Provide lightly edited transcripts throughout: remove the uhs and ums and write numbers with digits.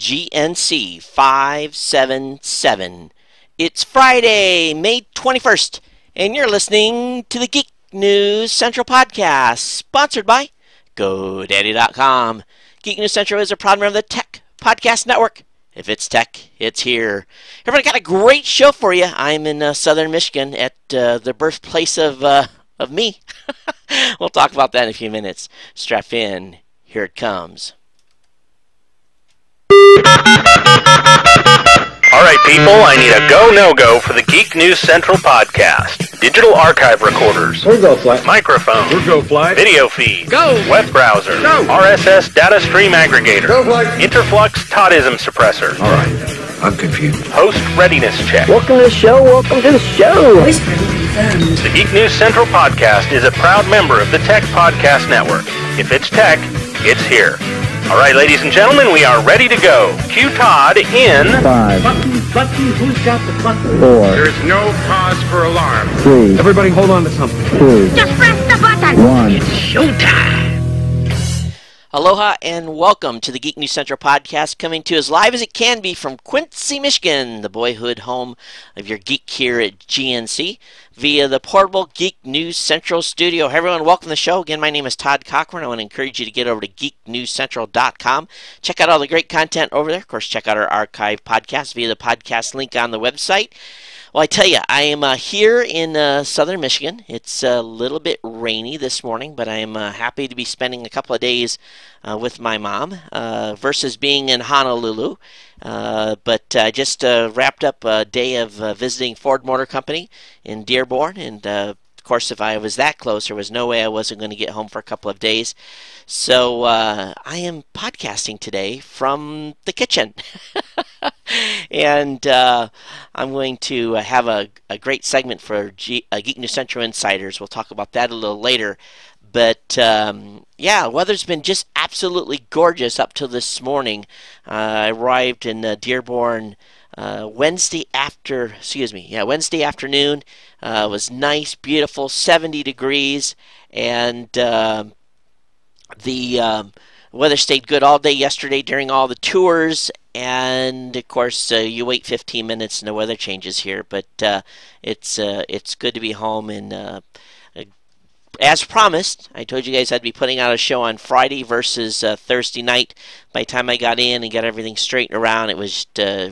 GNC-577. It's Friday, May 21st, and you're listening to the Geek News Central podcast, sponsored by GoDaddy.com. Geek News Central is a proud member of the Tech Podcast Network. If it's tech, it's here. Everybody, got a great show for you. I'm in southern Michigan at the birthplace of me. We'll talk about that in a few minutes. Strap in. Here it comes. All right, people, I need a go, no-go for the Geek News Central podcast. Digital archive recorders. We'll go fly. Microphone. We'll go fly. Video feed. Go. Web browser. Go. RSS data stream aggregator. Go fly. Interflux Toddism suppressor. All right, I'm confused. Host readiness check. Welcome to the show. Welcome to the show. Voice ready confirmed. The Geek News Central podcast is a proud member of the Tech Podcast Network. If it's tech, it's here. All right, ladies and gentlemen, we are ready to go. Cue Todd in 5, Button, who's got the button? 4, There's no cause for alarm. 3, Everybody hold on to something. 2, Just press the button. 1. Showtime! Aloha and welcome to the Geek News Central podcast, coming to as live as it can be from Quincy, Michigan, the boyhood home of your geek here at GNC, via the portable Geek News Central studio. Hey everyone, welcome to the show. Again, my name is Todd Cochran. I want to encourage you to get over to geeknewscentral.com. Check out all the great content over there. Of course, check out our archive podcast via the podcast link on the website. Well, I tell you, I am here in southern Michigan. It's a little bit rainy this morning, but I am happy to be spending a couple of days with my mom versus being in Honolulu. But I just wrapped up a day of visiting Ford Motor Company in Dearborn, and of course, if I was that close, there was no way I wasn't going to get home for a couple of days. So I am podcasting today from the kitchen. And I'm going to have a great segment for Geek News Central Insiders. We'll talk about that a little later. But yeah, weather's been just absolutely gorgeous up till this morning. I arrived in Dearborn Wednesday afternoon. It was nice, beautiful, 70 degrees, and the weather stayed good all day yesterday during all the tours. And of course, you wait 15 minutes and the weather changes here. But it's good to be home. And as promised, I told you guys I'd be putting out a show on Friday versus Thursday night. By the time I got in and got everything straightened around, it was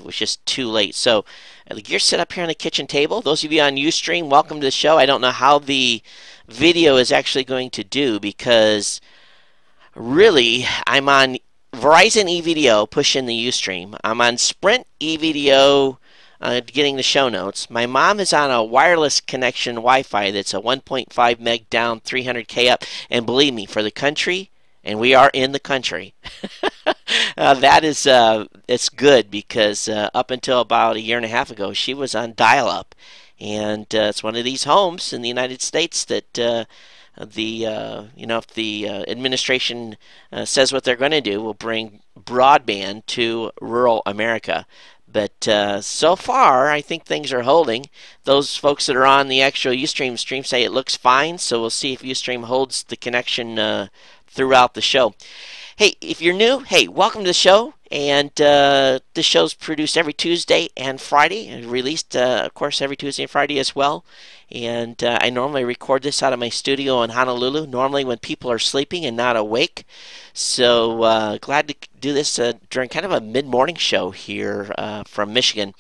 just too late. So the gear set up here on the kitchen table. Those of you on Ustream, welcome to the show. I don't know how the video is actually going to do, because really I'm on Verizon eVideo, push in the Ustream. I'm on Sprint eVideo, getting the show notes. My mom is on a wireless connection Wi-Fi that's a 1.5 meg down, 300K up. And believe me, for the country, and we are in the country, that is it's good, because up until about a year and a half ago, she was on dial-up. And it's one of these homes in the United States that if the administration says what they're going to do, will bring broadband to rural America. But so far, I think things are holding. Those folks that are on the actual Ustream stream say it looks fine, so we'll see if Ustream holds the connection throughout the show. Hey, if you're new, hey, welcome to the show. And this show's produced every Tuesday and Friday, and released, of course, every Tuesday and Friday as well. And I normally record this out of my studio in Honolulu, normally when people are sleeping and not awake. So glad to do this during kind of a mid-morning show here from Michigan.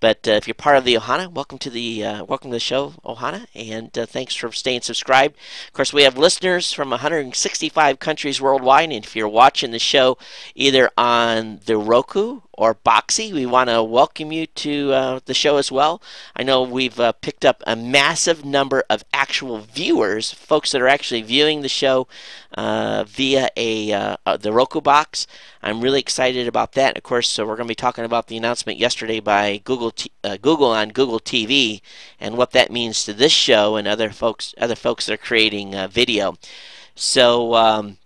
But if you're part of the Ohana, welcome to the show, Ohana, and thanks for staying subscribed. Of course, we have listeners from 165 countries worldwide, and if you're watching the show either on the Roku or Boxy, we want to welcome you to the show as well. I know we've picked up a massive number of actual viewers, folks that are actually viewing the show via the Roku box. I'm really excited about that. Of course, so we're going to be talking about the announcement yesterday by Google on Google TV, and what that means to this show and other folks that are creating video. So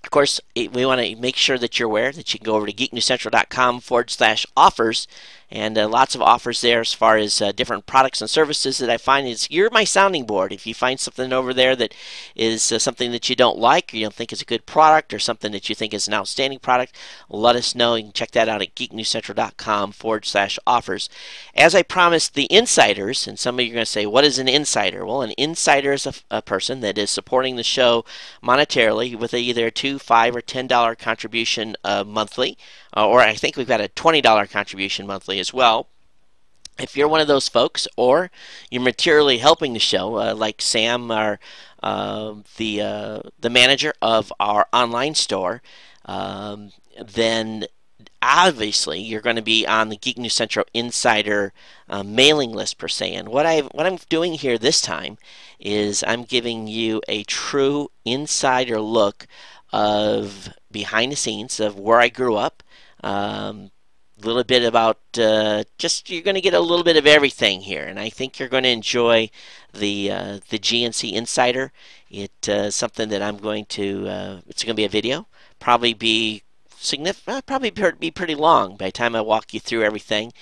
of course, we want to make sure that you're aware that you can go over to geeknewscentral.com/offers and lots of offers there as far as different products and services that I find. Is you're my sounding board. If you find something over there that is something that you don't like, or you don't think is a good product, or something that you think is an outstanding product, let us know. You can check that out at geeknewscentral.com/offers. As I promised the insiders, and some of you are going to say, what is an insider? Well, an insider is a person that is supporting the show monetarily with either a $2, $5, or $10 contribution monthly, or I think we've got a $20 contribution monthly as well. If you're one of those folks, or you're materially helping the show, like Sam, our the manager of our online store, then obviously you're going to be on the Geek News Central Insider mailing list per se. And what I'm doing here this time is I'm giving you a true insider look of behind the scenes of where I grew up. A little bit about just you're going to get a little bit of everything here, and I think you're going to enjoy the GNC Insider. It's something that I'm going to. It's going to be a video, probably be significant, probably be pretty long by the time I walk you through everything.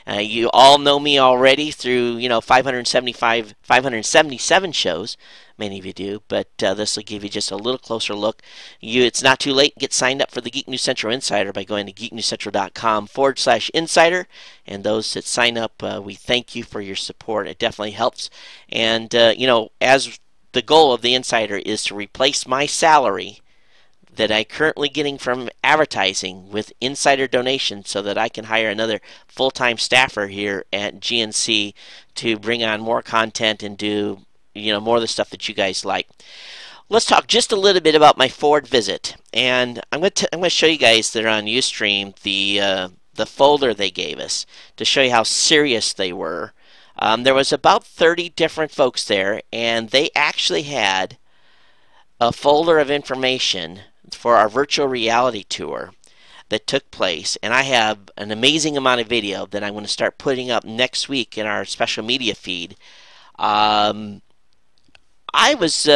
You all know me already through 577 shows. Many of you do, but this will give you just a little closer look. It's not too late. Get signed up for the Geek News Central Insider by going to geeknewscentral.com/insider. And those that sign up, we thank you for your support. It definitely helps. And as the goal of the Insider is to replace my salary that I'm currently getting from advertising with insider donations, so that I can hire another full-time staffer here at GNC to bring on more content and do more of the stuff that you guys like. Let's talk just a little bit about my Ford visit, and I'm going to show you guys that are on Ustream the folder they gave us to show you how serious they were. There was about 30 different folks there, and they actually had a folder of information for our virtual reality tour that took place, and I have an amazing amount of video that I'm going to start putting up next week in our special media feed. I was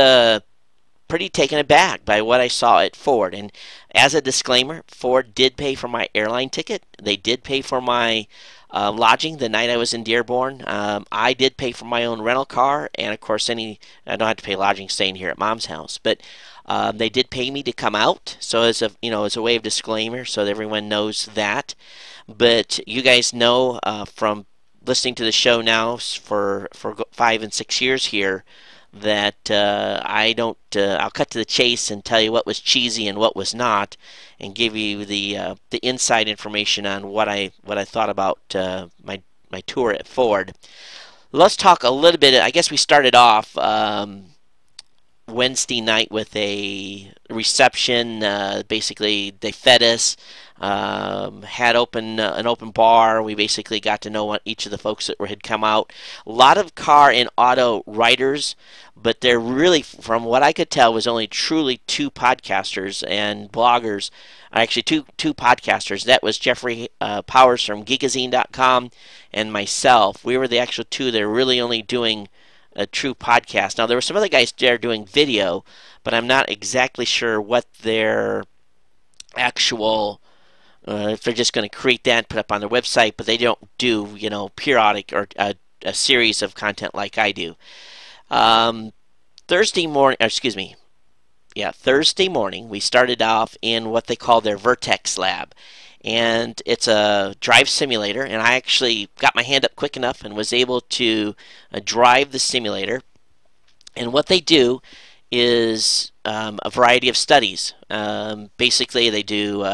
pretty taken aback by what I saw at Ford. And as a disclaimer, Ford did pay for my airline ticket. They did pay for my lodging the night I was in Dearborn. I did pay for my own rental car, and of course, I don't have to pay lodging staying here at Mom's house. But they did pay me to come out, so as a way of disclaimer, so that everyone knows that. But you guys know from listening to the show now for 5 and 6 years here, that I don't. I'll cut to the chase and tell you what was cheesy and what was not, and give you the inside information on what I thought about my tour at Ford. Let's talk a little bit. I guess we started off Wednesday night with a reception. Basically, they fed us. Had an open bar. We basically got to know each of the folks that had come out. A lot of car and auto writers, but there really, from what I could tell, was only truly 2 podcasters and bloggers. Actually, two podcasters. That was Jeffrey Powers from Geekazine.com and myself. We were the actual 2 that are really only doing a true podcast. Now, there were some other guys there doing video, but I'm not exactly sure what their actual... if they're just going to create that and put up on their website, but they don't do, periodic or a series of content like I do. Thursday morning, we started off in what they call their Vertex Lab. And it's a drive simulator, and I actually got my hand up quick enough and was able to drive the simulator. And what they do is a variety of studies. Basically, they do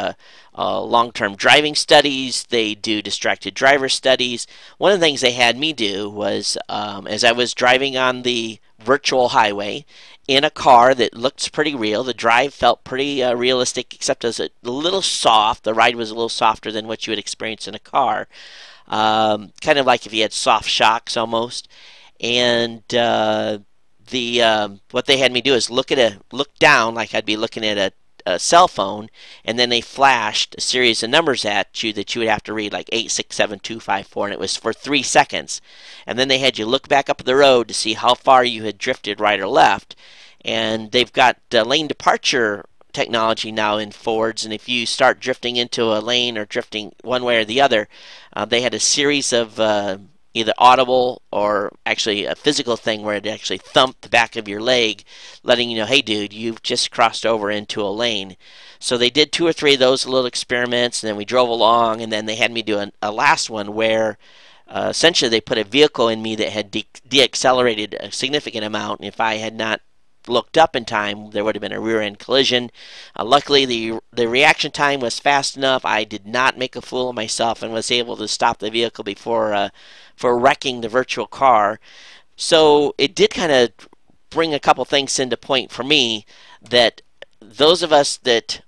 long-term driving studies. They do distracted driver studies. One of the things they had me do was, as I was driving on the virtual highway in a car that looked pretty real, the drive felt pretty realistic, except as a little soft. The ride was a little softer than what you would experience in a car. Kind of like if you had soft shocks almost. And what they had me do is look down like I'd be looking at a cell phone, and then they flashed a series of numbers at you that you would have to read, like 867-254, and it was for 3 seconds. And then they had you look back up the road to see how far you had drifted right or left. And they've got lane departure technology now in Fords, and if you start drifting into a lane or drifting one way or the other, they had a series of either audible or actually a physical thing where it actually thumped the back of your leg, letting you know, hey dude, you've just crossed over into a lane. So they did 2 or 3 of those little experiments, and then we drove along, and then they had me do a last one where essentially they put a vehicle in me that had deaccelerated a significant amount, and if I had not looked up in time, there would have been a rear-end collision. Luckily, the reaction time was fast enough. I did not make a fool of myself and was able to stop the vehicle before for wrecking the virtual car. So it did kind of bring a couple things into point for me, that those of us that,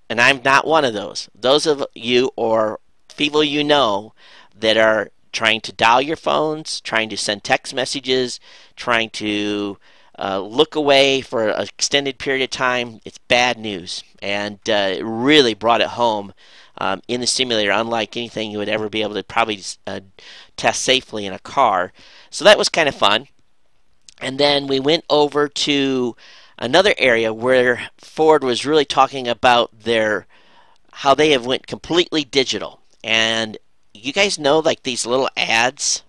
and I'm not one of those of you or people you know that are trying to dial your phones, trying to send text messages, trying to look away for an extended period of time, it's bad news. And it really brought it home in the simulator, unlike anything you would ever be able to probably test safely in a car. So that was kind of fun. And then we went over to another area where Ford was really talking about how they have went completely digital. And you guys know, like, these little ads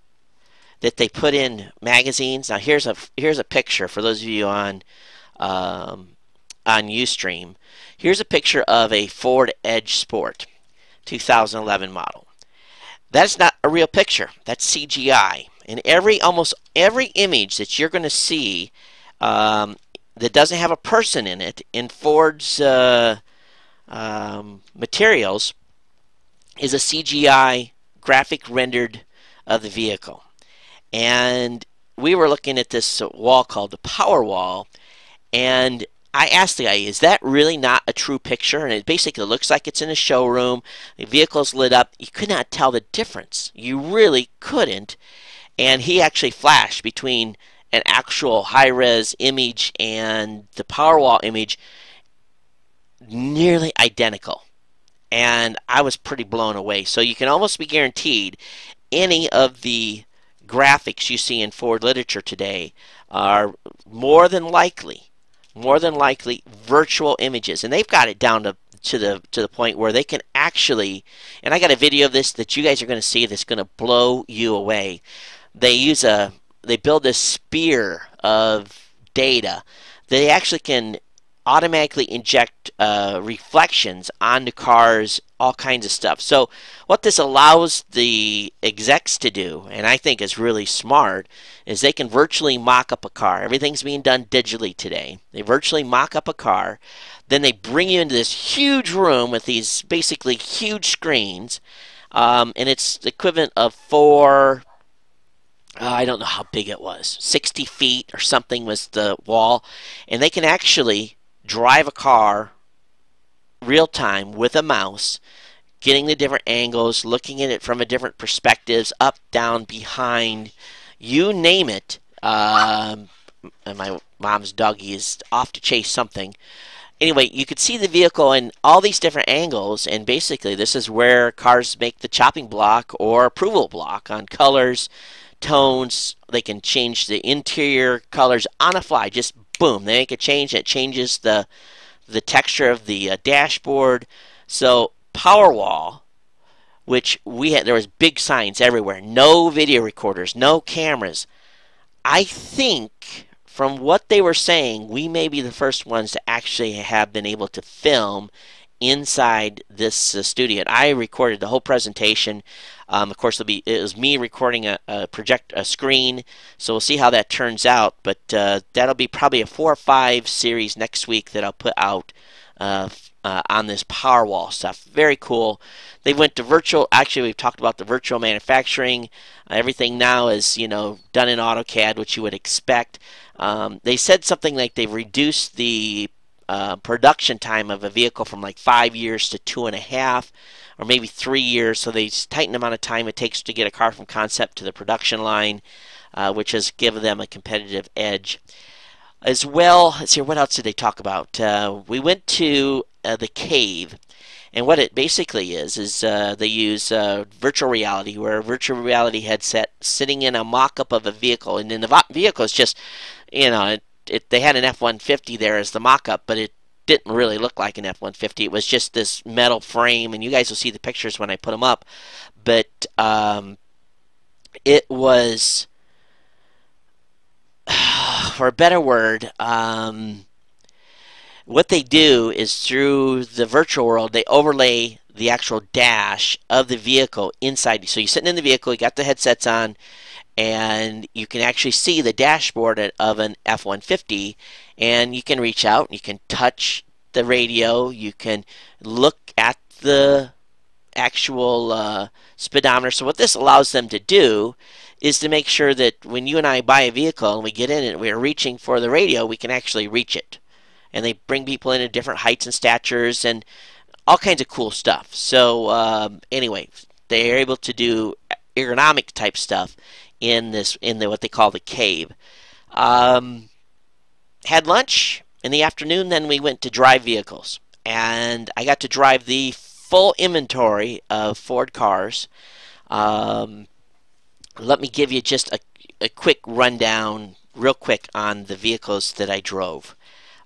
that they put in magazines. Now here's a picture for those of you on Ustream. Here's a picture of a Ford Edge Sport 2011 model. That's not a real picture. That's CGI. And almost every image that you're going to see that doesn't have a person in it in Ford's materials is a CGI graphic rendered of the vehicle. And we were looking at this wall called the Power Wall, and I asked the guy, is that really not a true picture? And it basically looks like it's in a showroom. The vehicle's lit up. You could not tell the difference. You really couldn't. And he actually flashed between an actual high-res image and the Powerwall image, nearly identical. And I was pretty blown away. So you can almost be guaranteed any of the graphics you see in Ford literature today are more than likely virtual images, and they've got it down to the point where they can actually, and I got a video of this that you guys are going to see that's going to blow you away. They build this spear of data. They actually can automatically inject reflections onto cars, all kinds of stuff. So what this allows the execs to do, and I think is really smart, is they can virtually mock up a car. Everything's being done digitally today. They virtually mock up a car. Then they bring you into this huge room with these basically huge screens, and it's the equivalent of I don't know how big it was, 60 feet or something was the wall, and they can actually drive a car real time with a mouse, getting the different angles, looking at it from a different perspectives, up, down, behind, you name it. And my mom's doggy is off to chase something. Anyway, you could see the vehicle in all these different angles, and basically this is where cars make the chopping block or approval block on colors, tones. They can change the interior colors on a fly. Just boom, they make a change. It changes the texture of the dashboard. So Powerwall, which we had, there was big signs everywhere. No video recorders, no cameras. I think from what they were saying, we may be the first ones to actually have been able to film inside this studio. And I recorded the whole presentation. Of course, it was me recording a screen, so we'll see how that turns out. But that'll be probably a 4 or 5 series next week that I'll put out on this Powerwall stuff. Very cool. They went to virtual. Actually, we've talked about the virtual manufacturing. Everything now is, done in AutoCAD, which you would expect. They said something like they've reduced the production time of a vehicle from like 5 years to 2.5, or maybe 3 years. So they tighten the amount of time it takes to get a car from concept to the production line, which has given them a competitive edge. As well, let's see, what else did they talk about? We went to the cave, and what it basically is they use virtual reality, where a virtual reality headset sitting in a mock-up of a vehicle, and then the vehicle is just, they had an F-150 there as the mock-up, but didn't really look like an F-150. It was just this metal frame, and you guys will see the pictures when I put them up. But it was, for a better word, what they do is through the virtual world, they overlay the actual dash of the vehicle inside. So you're sitting in the vehicle, you got the headsets on, and you can actually see the dashboard of an F-150, and you can reach out, you can touch the radio, you can look at the actual speedometer. So what this allows them to do is to make sure that when you and I buy a vehicle and we get in it and we're reaching for the radio, we can actually reach it. And they bring people in at different heights and statures and all kinds of cool stuff. So anyway, they're able to do ergonomic type stuff in what they call the cave. Had lunch in the afternoon, then we went to drive vehicles, and I got to drive the full inventory of Ford cars. Let me give you just a quick rundown, real quick, on the vehicles that I drove.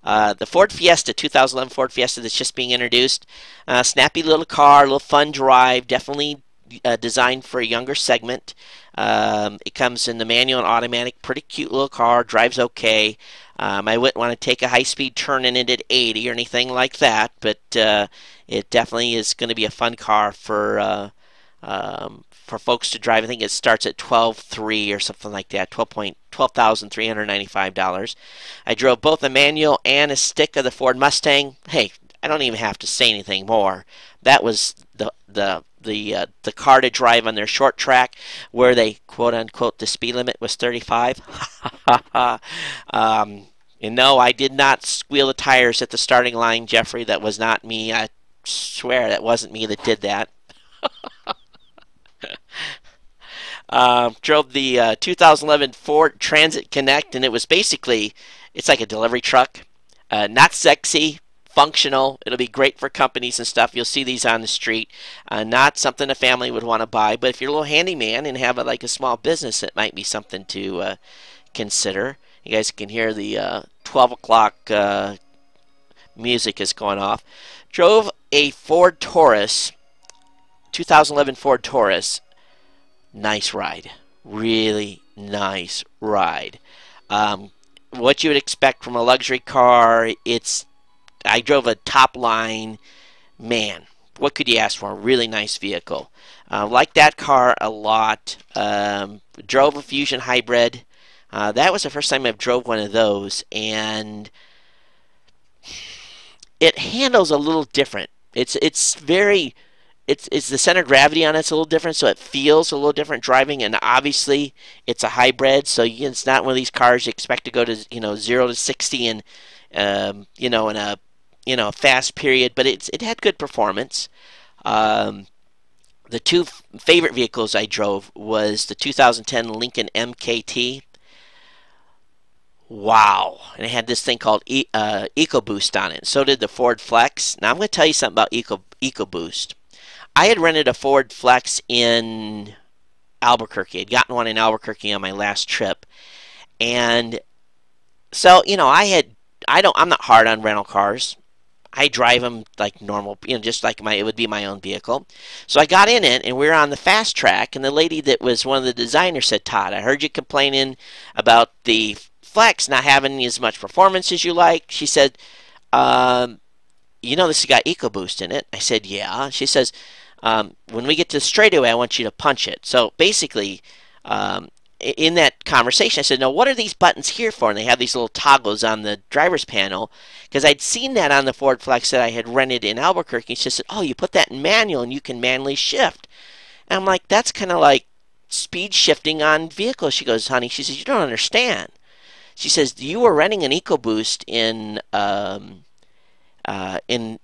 The Ford Fiesta, 2011 Ford Fiesta that's just being introduced. Snappy little car, little fun drive, definitely designed for a younger segment. It comes in the manual and automatic, pretty cute little car, drives okay. I wouldn't want to take a high-speed turn in it at 80 or anything like that, but it definitely is going to be a fun car for folks to drive. I think it starts at $12,300 or something like that, $12,395. I drove both a manual and a stick of the Ford Mustang. Hey, I don't even have to say anything more. That was the car to drive on their short track, where they quote unquote the speed limit was 35. And no, I did not squeal the tires at the starting line, Jeffrey. That was not me. I swear that wasn't me that did that. Drove the 2011 Ford Transit Connect, and it was basically, it's like a delivery truck. Not sexy, functional. It'll be great for companies and stuff. You'll see these on the street. Not something a family would want to buy, but if you're a little handyman and have like a small business, it might be something to consider. You guys can hear the 12 o'clock music is going off. Drove a Ford Taurus, 2011 Ford Taurus. Nice ride. Really nice ride. What you would expect from a luxury car. I drove a top line. Man, what could you ask for? A really nice vehicle. Like that car a lot. Drove a Fusion Hybrid. That was the first time I've drove one of those, and it handles a little different. It's the center of gravity on it's a little different, so it feels a little different driving. And obviously, it's a hybrid, so it's not one of these cars you expect to go to 0 to 60 in in a fast period. But it had good performance. The two favorite vehicles I drove was the 2010 Lincoln MKT. Wow. And it had this thing called EcoBoost on it. So did the Ford Flex. Now I'm going to tell you something about EcoBoost. I had rented a Ford Flex in Albuquerque. I'd gotten one in Albuquerque on my last trip. And so, I'm not hard on rental cars. I drive them like normal, just like it would be my own vehicle. So I got in it, and we were on the fast track, and the lady that was one of the designers said, "Todd, I heard you complaining about the Flex not having as much performance as you like." She said, this has got EcoBoost in it. I said, yeah. She says, when we get to the straightaway, I want you to punch it. So basically, in that conversation, I said, "No, what are these buttons here for?" And they have these little toggles on the driver's panel, because I'd seen that on the Ford Flex that I had rented in Albuquerque. She said, "Oh, you put that in manual and you can manually shift." And I'm like, "That's kind of like speed shifting on vehicles." She goes, "Honey," she says, "you don't understand." She says, "You were renting an EcoBoost in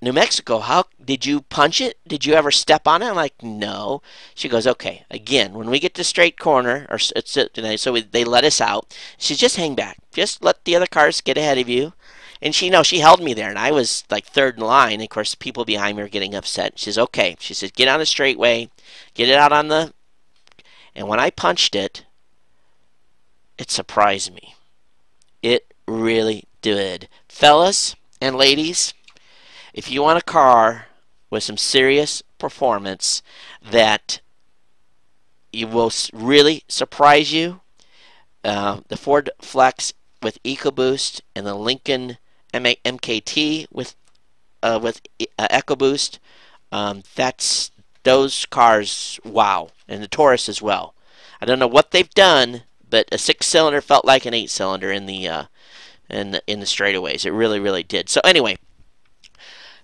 New Mexico. How did you punch it? Did you ever step on it?" I'm like, "No." She goes, "Okay, again, when we get to straight corner, they let us out. She says, just hang back. Just let the other cars get ahead of you." And she held me there, and I was like third in line. And of course, people behind me were getting upset. She says, "Okay." She says, "Get on the straightway, get it out on the..." And when I punched it, it surprised me. It really did. Fellas and ladies, if you want a car with some serious performance that you will really surprise you, the Ford Flex with EcoBoost and the Lincoln MKT with EcoBoost, that's those cars. Wow, and the Taurus as well. I don't know what they've done, but a 6-cylinder felt like an 8-cylinder in the straightaways. It really did. So anyway,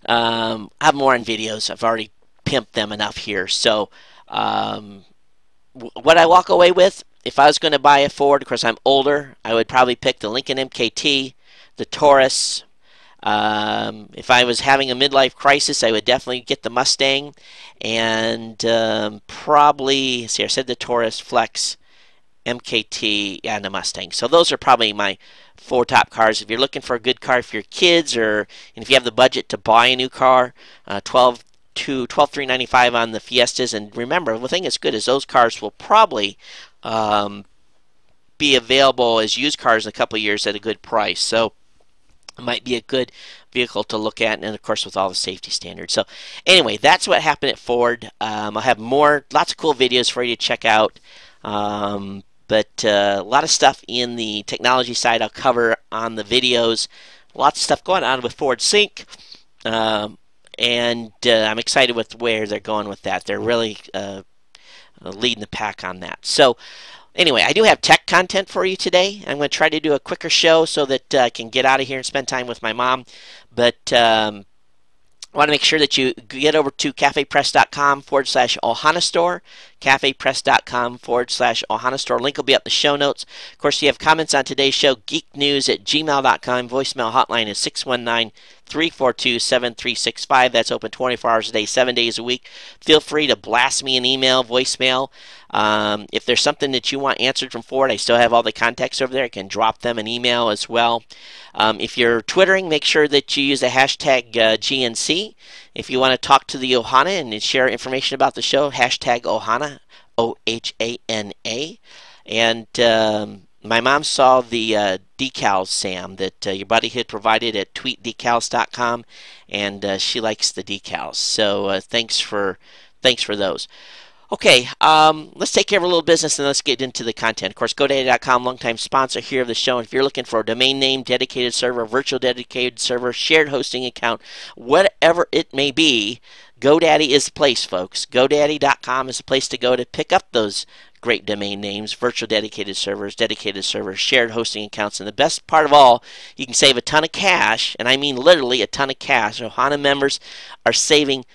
I have more on videos. I've already pimped them enough here. So what I walk away with, if I was going to buy a Ford, of course I'm older, I would probably pick the Lincoln MKT, the Taurus. If I was having a midlife crisis, I would definitely get the Mustang, and probably, see, I said the Taurus, Flex, MKT, and the Mustang. So those are probably my 4 top cars. If you're looking for a good car for your kids, and if you have the budget to buy a new car, $12,395 on the Fiestas. And remember, the thing that's good is those cars will probably be available as used cars in a couple of years at a good price. So it might be a good vehicle to look at, and of course with all the safety standards. So anyway, that's what happened at Ford. I'll have lots of cool videos for you to check out. But a lot of stuff in the technology side I'll cover on the videos. Lots of stuff going on with Ford Sync. And I'm excited with where they're going with that. They're really leading the pack on that. So anyway, I do have tech content for you today. I'm going to try to do a quicker show so that I can get out of here and spend time with my mom. But I want to make sure that you get over to cafepress.com/Ohana Store, cafepress.com/Ohana Store. Link will be up in the show notes. Of course, if you have comments on today's show, geeknews@gmail.com. Voicemail hotline is 619-342-7365. That's open 24 hours a day, 7 days a week. Feel free to blast me an email, voicemail. If there's something that you want answered from Ford, I still have all the contacts over there. I can drop them an email as well. If you're Twittering, make sure that you use the hashtag GNC. If you want to talk to the Ohana and share information about the show, hashtag Ohana, OHANA. And my mom saw the decals, Sam, that your buddy had provided at tweetdecals.com, and she likes the decals. So thanks for those. Okay, let's take care of a little business and let's get into the content. Of course, GoDaddy.com, longtime sponsor here of the show. And if you're looking for a domain name, dedicated server, virtual dedicated server, shared hosting account, whatever it may be, GoDaddy is the place, folks. GoDaddy.com is the place to go to pick up those great domain names, virtual dedicated servers, shared hosting accounts. And the best part of all, you can save a ton of cash, and I mean literally a ton of cash. Ohana members are saving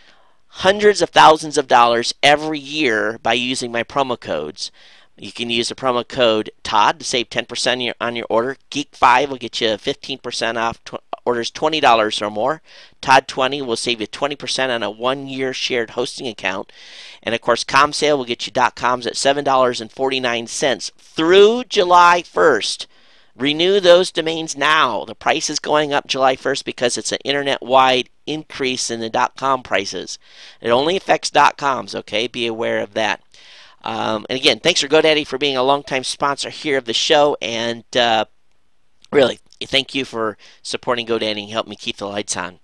hundreds of thousands of dollars every year by using my promo codes. You can use the promo code Todd to save 10% on your order. Geek5 will get you 15% off orders $20 or more. Todd20 will save you 20% on a 1-year shared hosting account. And of course, ComSale will get you .coms at $7.49 through July 1st. Renew those domains now. The price is going up July 1st because it's an internet-wide increase in the .com prices. It only affects .coms, okay? Be aware of that. And again, thanks for GoDaddy for being a longtime sponsor here of the show. And really, thank you for supporting GoDaddy and helping me keep the lights on.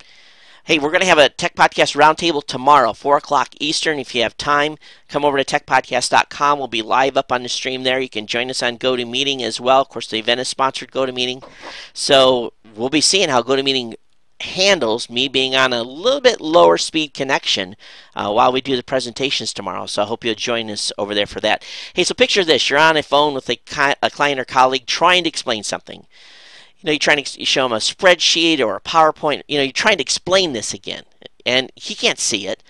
Hey, we're going to have a Tech Podcast Roundtable tomorrow, 4 o'clock Eastern. If you have time, come over to techpodcast.com. We'll be live up on the stream there. You can join us on GoToMeeting as well. Of course, the event is sponsored GoToMeeting. So we'll be seeing how GoToMeeting handles me being on a little bit lower speed connection while we do the presentations tomorrow. So I hope you'll join us over there for that. Hey, so picture this. You're on a phone with a client or colleague trying to explain something. You know, you're trying to show him a spreadsheet or a PowerPoint. You know, you're trying to explain this again, and he can't see it.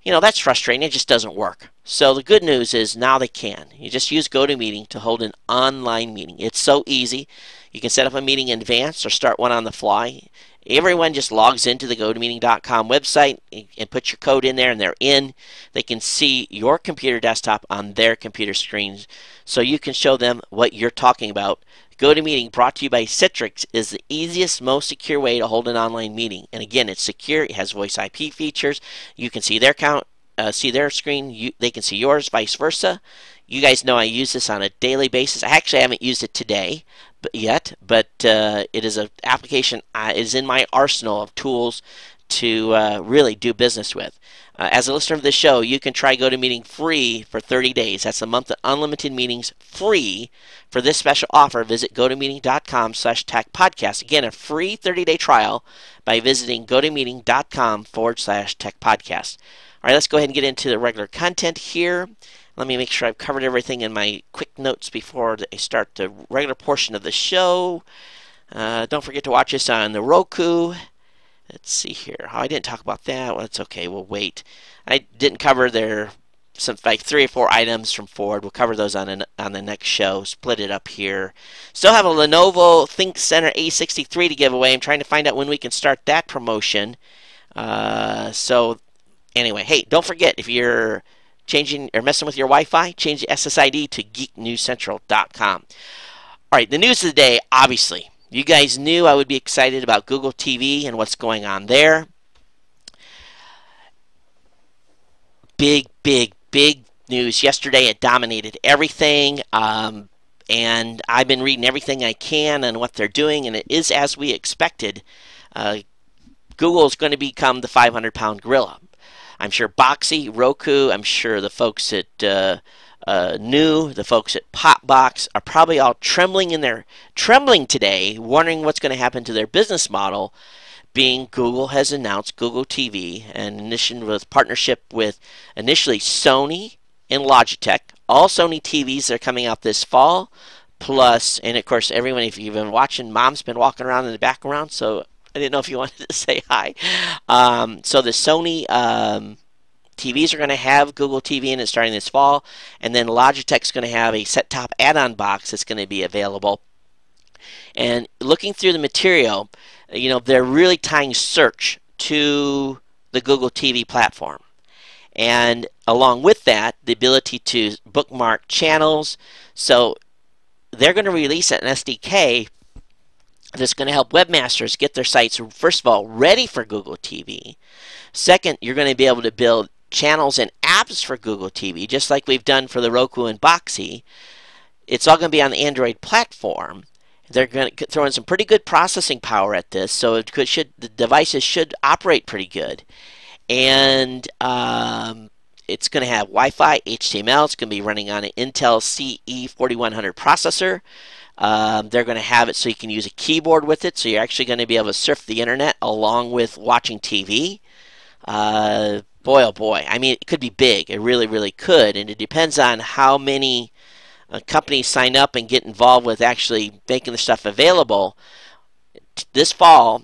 You know, that's frustrating. It just doesn't work. So the good news is now they can. You just use GoToMeeting to hold an online meeting. It's so easy. You can set up a meeting in advance or start one on the fly. Everyone just logs into the GoToMeeting.com website and puts your code in there, and they're in. They can see your computer desktop on their computer screens, so you can show them what you're talking about. GoToMeeting, brought to you by Citrix, is the easiest, most secure way to hold an online meeting. And again, it's secure. It has voice IP features. You can see their account, see their screen. They can see yours, vice versa. You guys know I use this on a daily basis. I actually haven't used it today yet, but it is an application. It is in my arsenal of tools to really do business with. As a listener of the show, you can try GoToMeeting free for 30 days. That's a month of unlimited meetings free. For this special offer, visit gotomeeting.com/techpodcast. Again, a free 30-day trial by visiting gotomeeting.com/techpodcast. All right, let's go ahead and get into the regular content here. Let me make sure I've covered everything in my quick notes before I start the regular portion of the show. Don't forget to watch us on the Roku. Let's see here. Oh, I didn't talk about that. Well, it's okay. We'll wait. I didn't cover some like 3 or 4 items from Ford. We'll cover those on the next show. Split it up here. Still have a Lenovo ThinkCentre A63 to give away. I'm trying to find out when we can start that promotion. So anyway, hey, don't forget, if you're changing or messing with your Wi-Fi, change the SSID to geeknewscentral.com. All right, the news of the day, obviously. You guys knew I would be excited about Google TV and what's going on there. Big, big, big news. Yesterday it dominated everything. And I've been reading everything I can on what they're doing, and it is as we expected. Google is going to become the 500-pound gorilla. I'm sure Boxy, Roku, I'm sure the folks at New, the folks at Popbox are probably all trembling today, wondering what's going to happen to their business model, being Google has announced Google TV, and initiated with partnership with initially Sony and Logitech. All Sony TVs that are coming out this fall, plus, and of course, everyone, if you've been watching, Mom's been walking around in the background, so I didn't know if you wanted to say hi. So the Sony TVs are going to have Google TV in it starting this fall, and then Logitech's going to have a set-top add-on box that's going to be available. And looking through the material, you know, they're really tying search to the Google TV platform. And along with that, the ability to bookmark channels. So they're going to release an SDK that's going to help webmasters get their sites, first of all, ready for Google TV. Second, you're going to be able to build channels and apps for Google TV, just like we've done for the Roku and Boxy. It's all going to be on the Android platform. They're going to throw in some pretty good processing power at this, so the devices should operate pretty good. And it's going to have Wi-Fi, HTML. It's going to be running on an Intel CE4100 processor. They're going to have it so you can use a keyboard with it, so you're actually going to be able to surf the internet along with watching TV. Boy, oh boy. I mean, it could be big. It really, really could. And it depends on how many companies sign up and get involved with actually making the stuff available. This fall,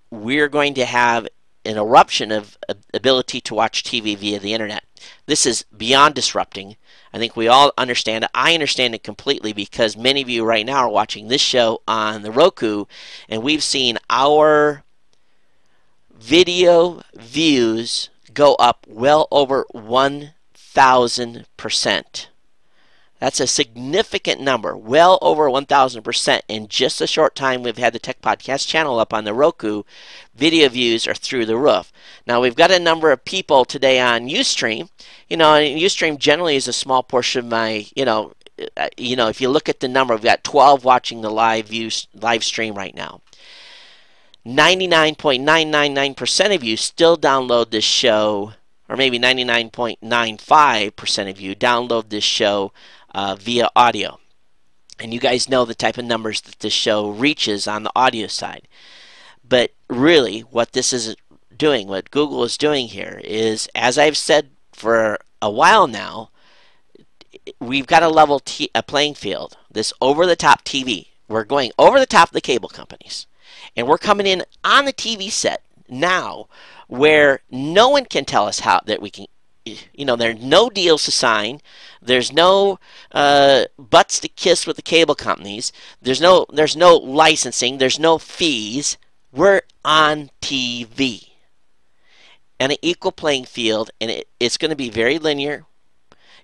we're going to have an eruption of ability to watch TV via the internet. This is beyond disrupting. I think we all understand it. I understand it completely because many of you right now are watching this show on the Roku, and we've seen our video views go up well over 1,000%. That's a significant number, well over 1,000%. In just a short time we've had the Tech Podcast channel up on the Roku, video views are through the roof. Now we've got a number of people today on Ustream. You know, and Ustream generally is a small portion of my, if you look at the number, we've got 12 watching the live stream right now. 99.999% of you still download this show, or maybe 99.95% of you download this show via audio. And you guys know the type of numbers that this show reaches on the audio side. But really, what this is doing, what Google is doing here is, as I've said for a while now, we've got to level a playing field. This over-the-top TV. We're going over the top of the cable companies. And we're coming in on the TV set now where no one can tell us how that we can, there's no deals to sign. There's no butts to kiss with the cable companies. There's no licensing. There's no fees. We're on TV. And an equal playing field, and it's going to be very linear.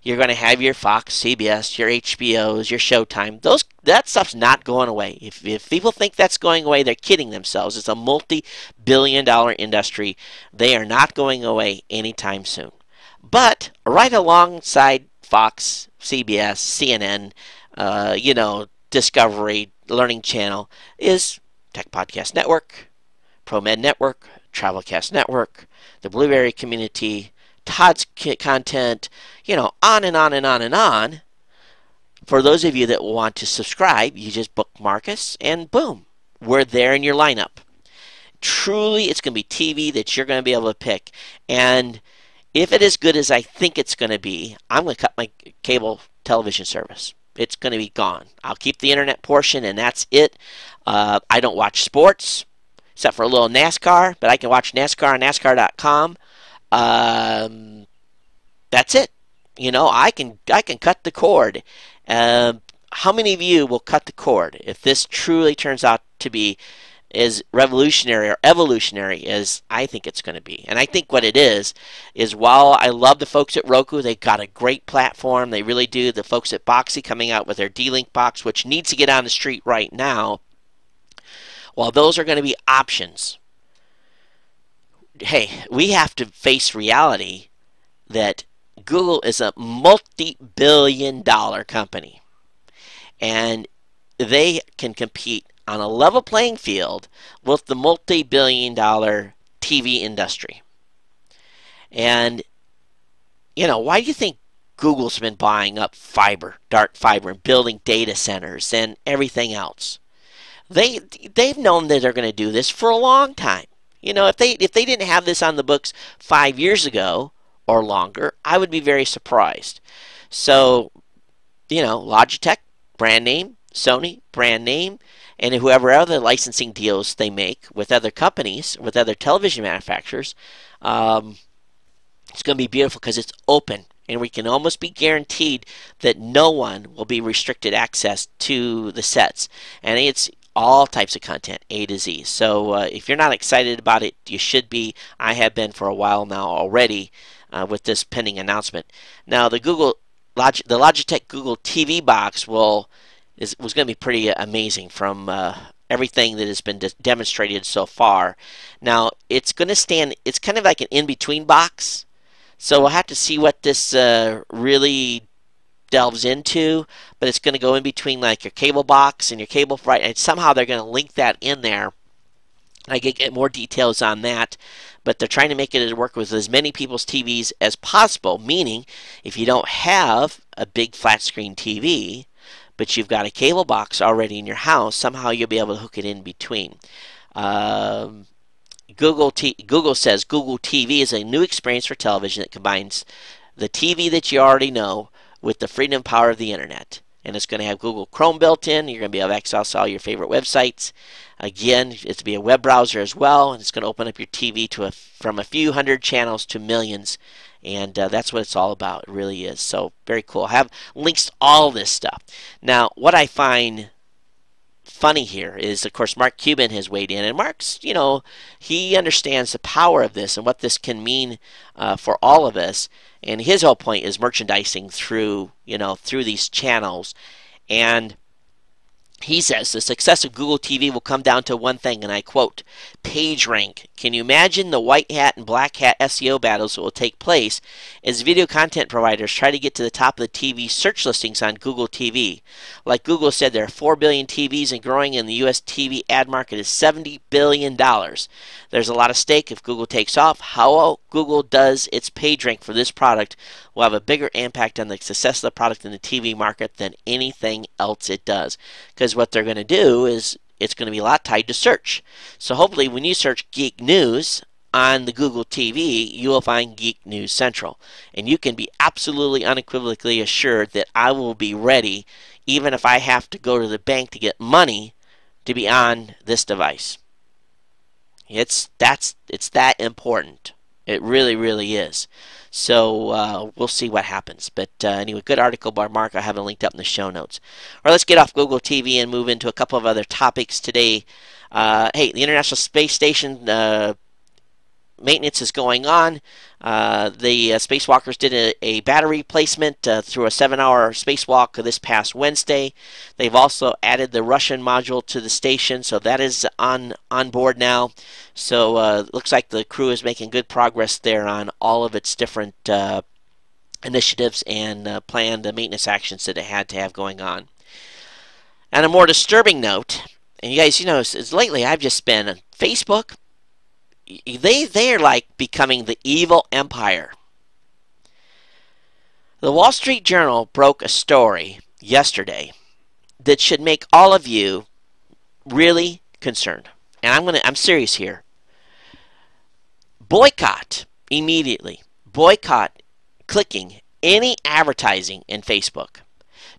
You're going to have your Fox, CBS, your HBOs, your Showtime. That stuff's not going away. If people think that's going away, they're kidding themselves. It's a multi-billion-dollar industry. They are not going away anytime soon. But right alongside Fox, CBS, CNN, Discovery, Learning Channel is Tech Podcast Network, ProMed Network, Travelcast Network, the Blueberry community, Todd's content, on and on and on and on. For those of you that want to subscribe, you just bookmark us, and boom, we're there in your lineup. Truly, it's going to be TV that you're going to be able to pick. And if it is good as I think it's going to be, I'm going to cut my cable television service. It's going to be gone. I'll keep the internet portion, and that's it. I don't watch sports, except for a little NASCAR, but I can watch NASCAR on NASCAR.com. That's it. I can cut the cord. How many of you will cut the cord if this truly turns out to be as revolutionary or evolutionary as I think it's going to be? And I think what it is while I love the folks at Roku, they've got a great platform. They really do. The folks at Boxy coming out with their D-Link box, which needs to get on the street right now. While those are going to be options, hey, we have to face reality that Google is a multi-billion-dollar company, and they can compete on a level playing field with the multi-billion-dollar TV industry. And, why do you think Google's been buying up dark fiber, and building data centers and everything else? They've known that they're going to do this for a long time. If they didn't have this on the books 5 years ago or longer, I would be very surprised. So, Logitech, brand name, Sony, brand name, and whoever other licensing deals they make with other companies, with other television manufacturers, it's going to be beautiful because it's open, and we can almost be guaranteed that no one will be restricted access to the sets. And it's all types of content, A to Z. So if you're not excited about it, you should be. I have been for a while now already with this pending announcement. Now, the Logitech Google TV box was going to be pretty amazing from everything that has been demonstrated so far. Now, it's going to stand, it's kind of like an in-between box. So we'll have to see what this really delves into, but it's going to go in between like your cable box and your cable fright, and somehow they're going to link that in there. I can get more details on that, but they're trying to make it work with as many people's TVs as possible, meaning if you don't have a big flat screen TV, but you've got a cable box already in your house, somehow you'll be able to hook it in between. Google says Google TV is a new experience for television that combines the TV that you already know with the freedom and power of the internet. And it's going to have Google Chrome built in. You're going to be able to access all your favorite websites. Again, it's going to be a web browser as well, and it's going to open up your TV from a few hundred channels to millions. And that's what it's all about. It really is. So very cool. I have links to all this stuff. Now, what I find funny here is, of course, Mark Cuban has weighed in, and Mark's, he understands the power of this and what this can mean for all of us. And his whole point is merchandising through these channels. And he says the success of Google TV will come down to one thing, and I quote, page rank. Can you imagine the white hat and black hat SEO battles that will take place as video content providers try to get to the top of the TV search listings on Google TV? Like Google said, there are 4 billion TVs and growing, and the U.S. TV ad market is $70 billion. There's a lot of stake if Google takes off. How Google does its page rank for this product will have a bigger impact on the success of the product in the TV market than anything else it does. Because what they're going to do is it's going to be a lot tied to search. So hopefully when you search Geek News on the Google TV, you will find Geek News Central. And you can be absolutely unequivocally assured that I will be ready, even if I have to go to the bank to get money, to be on this device. It's that important. It really, really is. So we'll see what happens. But anyway, good article by Mark. I have it linked up in the show notes. All right, let's get off Google TV and move into a couple of other topics today. Hey, the International Space Station maintenance is going on. The spacewalkers did a battery replacement through a 7-hour spacewalk this past Wednesday. They've also added the Russian module to the station, so that is on board now. So looks like the crew is making good progress there on all of its different initiatives and planned maintenance actions that it had to have going on. On a more disturbing note, and you guys, lately I've just been on Facebook, they are like becoming the evil empire. The Wall Street Journal broke a story yesterday that should make all of you really concerned. And I'm serious here. Boycott immediately. Boycott clicking any advertising in Facebook.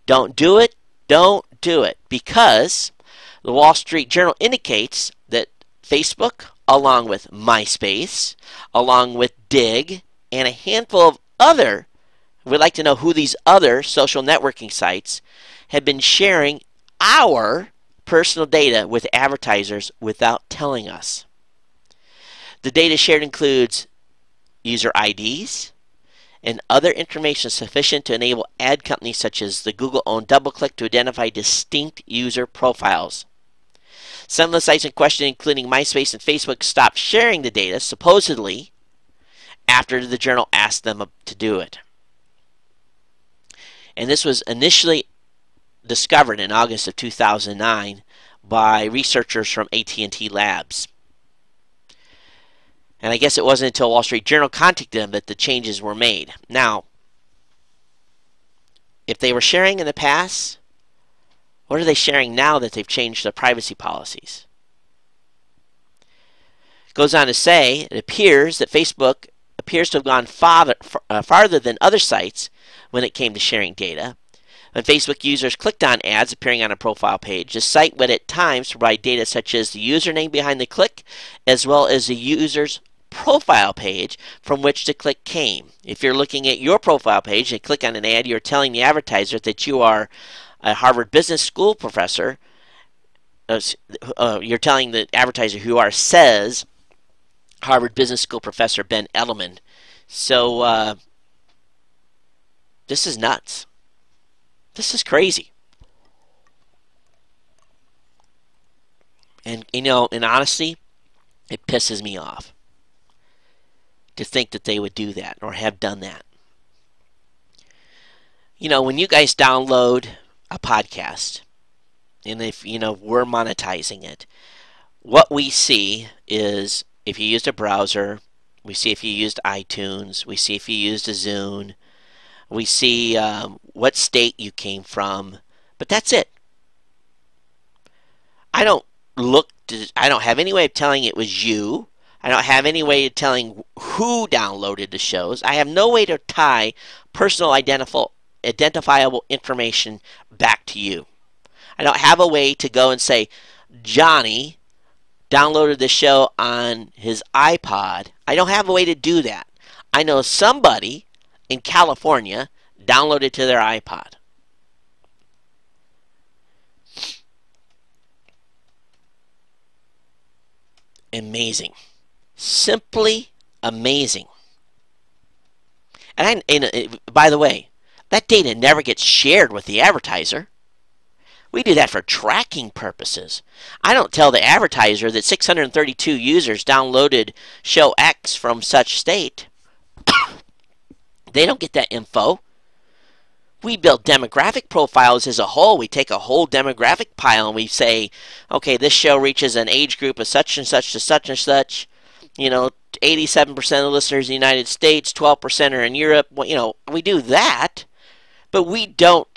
Don't do it. Don't do it. Because the Wall Street Journal indicates that Facebook, along with MySpace, along with Dig, and a handful of other, we'd like to know who these other social networking sites have been sharing our personal data with advertisers without telling us. The data shared includes user IDs and other information sufficient to enable ad companies such as the Google-owned DoubleClick to identify distinct user profiles. Some of the sites in question, including MySpace and Facebook, stopped sharing the data, supposedly, after the journal asked them to do it. And this was initially discovered in August of 2009 by researchers from AT&T Labs. And I guess it wasn't until Wall Street Journal contacted them that the changes were made. Now, if they were sharing in the past, what are they sharing now that they've changed their privacy policies? It goes on to say, it appears that Facebook appears to have gone farther than other sites when it came to sharing data. When Facebook users clicked on ads appearing on a profile page, the site would at times provide data such as the username behind the click, as well as the user's profile page from which the click came. If you're looking at your profile page and click on an ad, you're telling the advertiser that you are a Harvard Business School professor. You're telling the advertiser who you are says Harvard Business School professor Ben Edelman. So this is nuts. This is crazy. And, you know, and honestly, it pisses me off to think that they would do that or have done that. You know, when you guys download a podcast, and if, you know, we're monetizing it, what we see is if you used a browser, we see if you used iTunes, we see if you used a Zune, we see what state you came from, but that's it. I don't have any way of telling it was you. I don't have any way of telling who downloaded the shows. I have no way to tie personal identifiable information back to you. I don't have a way to go and say, Johnny downloaded the show on his iPod. I don't have a way to do that. I know somebody in California downloaded to their iPod. Amazing. Simply amazing. And by the way, that data never gets shared with the advertiser. We do that for tracking purposes. I don't tell the advertiser that 632 users downloaded show X from such state. They don't get that info. We build demographic profiles as a whole. We take a whole demographic pile and we say, okay, this show reaches an age group of such and such to such and such. You know, 87% of listeners in the United States, 12% are in Europe. Well, you know, we do that, but we don't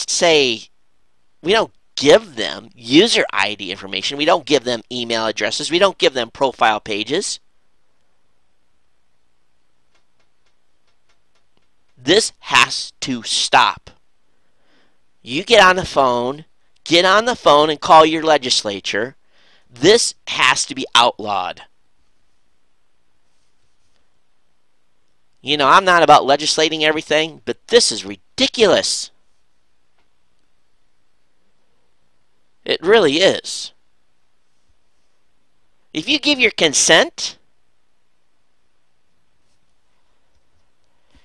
give them user ID information. We don't give them email addresses. We don't give them profile pages. This has to stop. You get on the phone and call your legislature. This has to be outlawed. You know, I'm not about legislating everything, but this is ridiculous. It really is. If you give your consent,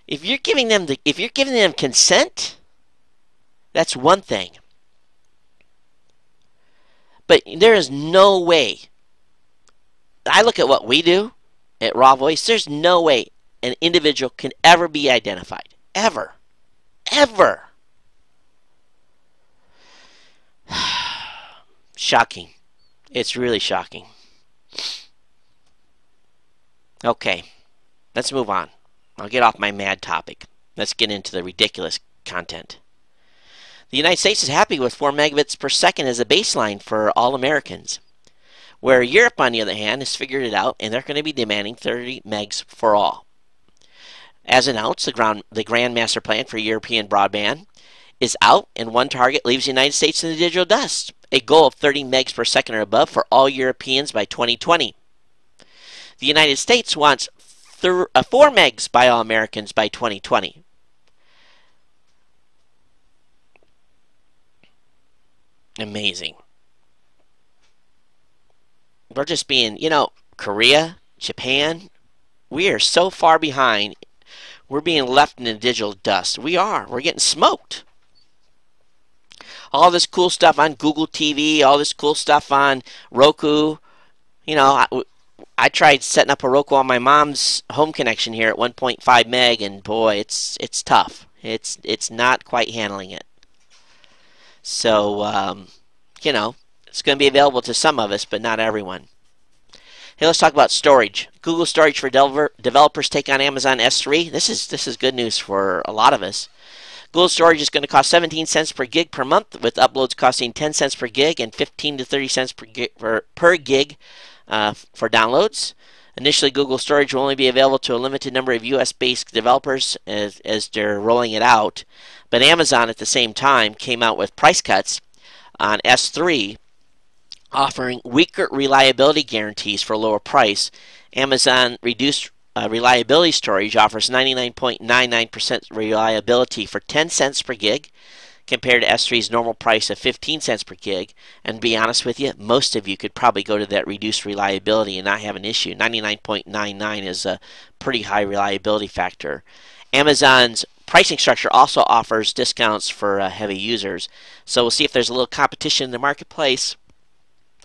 if you're giving them consent, that's one thing. But there is no way. I look at what we do at Raw Voice. There's no way an individual can ever be identified. Ever. Ever. Shocking. It's really shocking. Okay, let's move on. I'll get off my mad topic. Let's get into the ridiculous content. The United States is happy with 4 megabits per second as a baseline for all Americans, where Europe, on the other hand, has figured it out, and they're going to be demanding 30 megs for all. As announced, the Grand Master Plan for European broadband is out, and one target leaves the United States in the digital dust, a goal of 30 megs per second or above for all Europeans by 2020. The United States wants 4 megs by all Americans by 2020. Amazing. We're just being, Korea, Japan, we are so far behind. We're being left in the digital dust. We are. We're getting smoked. All this cool stuff on Google TV, all this cool stuff on Roku. I tried setting up a Roku on my mom's home connection here at 1.5 meg, and boy, it's tough. It's not quite handling it. So, it's going to be available to some of us, but not everyone. Hey, let's talk about storage. Google Storage for developers take on Amazon S3. This is good news for a lot of us. Google Storage is going to cost 17 cents per gig per month, with uploads costing 10 cents per gig and 15 to 30 cents per gig for downloads. Initially, Google Storage will only be available to a limited number of US-based developers as they're rolling it out. But Amazon, at the same time, came out with price cuts on S3, offering weaker reliability guarantees for a lower price. Amazon Reduced Reliability Storage offers 99.99% reliability for 10 cents per gig, compared to S3's normal price of 15 cents per gig. And to be honest with you, most of you could probably go to that reduced reliability and not have an issue. 99.99 is a pretty high reliability factor. Amazon's pricing structure also offers discounts for heavy users. So we'll see if there's a little competition in the marketplace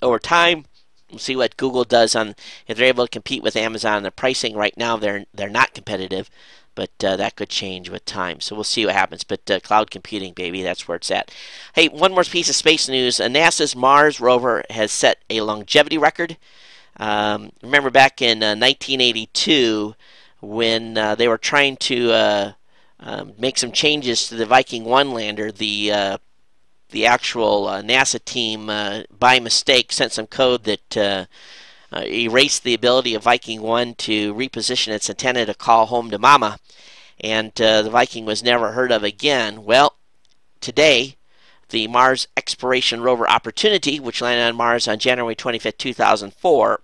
over time. We'll see what Google does if they're able to compete with Amazon. The pricing right now, they're not competitive, but that could change with time. So we'll see what happens. But cloud computing, baby, that's where it's at. Hey, one more piece of space news. NASA's Mars rover has set a longevity record. Remember back in 1982 when they were trying to make some changes to the Viking 1 lander, the actual NASA team, by mistake, sent some code that erased the ability of Viking 1 to reposition its antenna to call home to Mama, and the Viking was never heard of again. Well, today, the Mars Exploration Rover Opportunity, which landed on Mars on January 25, 2004,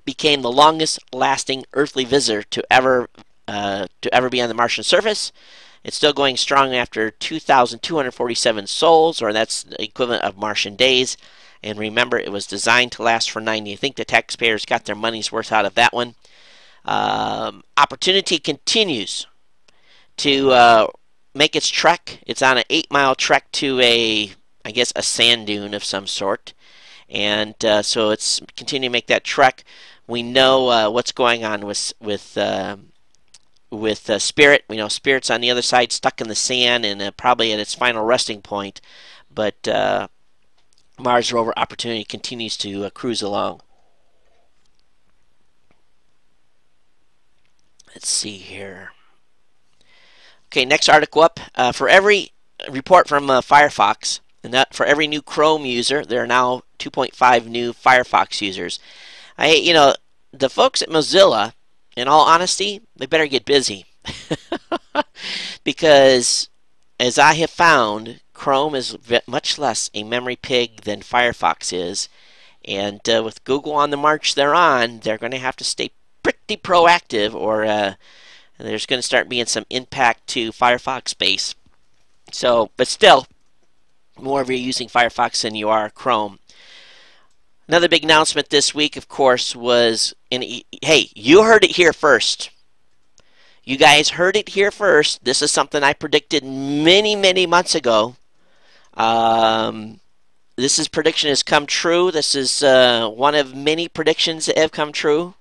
became the longest-lasting earthly visitor to ever be on the Martian surface. It's still going strong after 2,247 sols, or that's the equivalent of Martian days. And remember, it was designed to last for 90. I think the taxpayers got their money's worth out of that one. Opportunity continues to make its trek. It's on an 8-mile trek to a sand dune of some sort. And so it's continuing to make that trek. We know what's going on with Spirit. We know Spirit's on the other side, stuck in the sand, and probably at its final resting point. But Mars rover Opportunity continues to cruise along. Let's see here. Okay, next article up. For every report from Firefox, and that for every new Chrome user, there are now 2.5 new Firefox users. The folks at Mozilla, in all honesty, they better get busy. Because, as I have found, Chrome is much less a memory pig than Firefox is. And with Google on the march they're on, they're going to have to stay pretty proactive, or there's going to start being some impact to Firefox space. So, but still, more of you using Firefox than you are Chrome. Another big announcement this week, of course, was, hey, you heard it here first. You guys heard it here first. This is something I predicted many, many months ago. This prediction has come true. This is one of many predictions that have come true.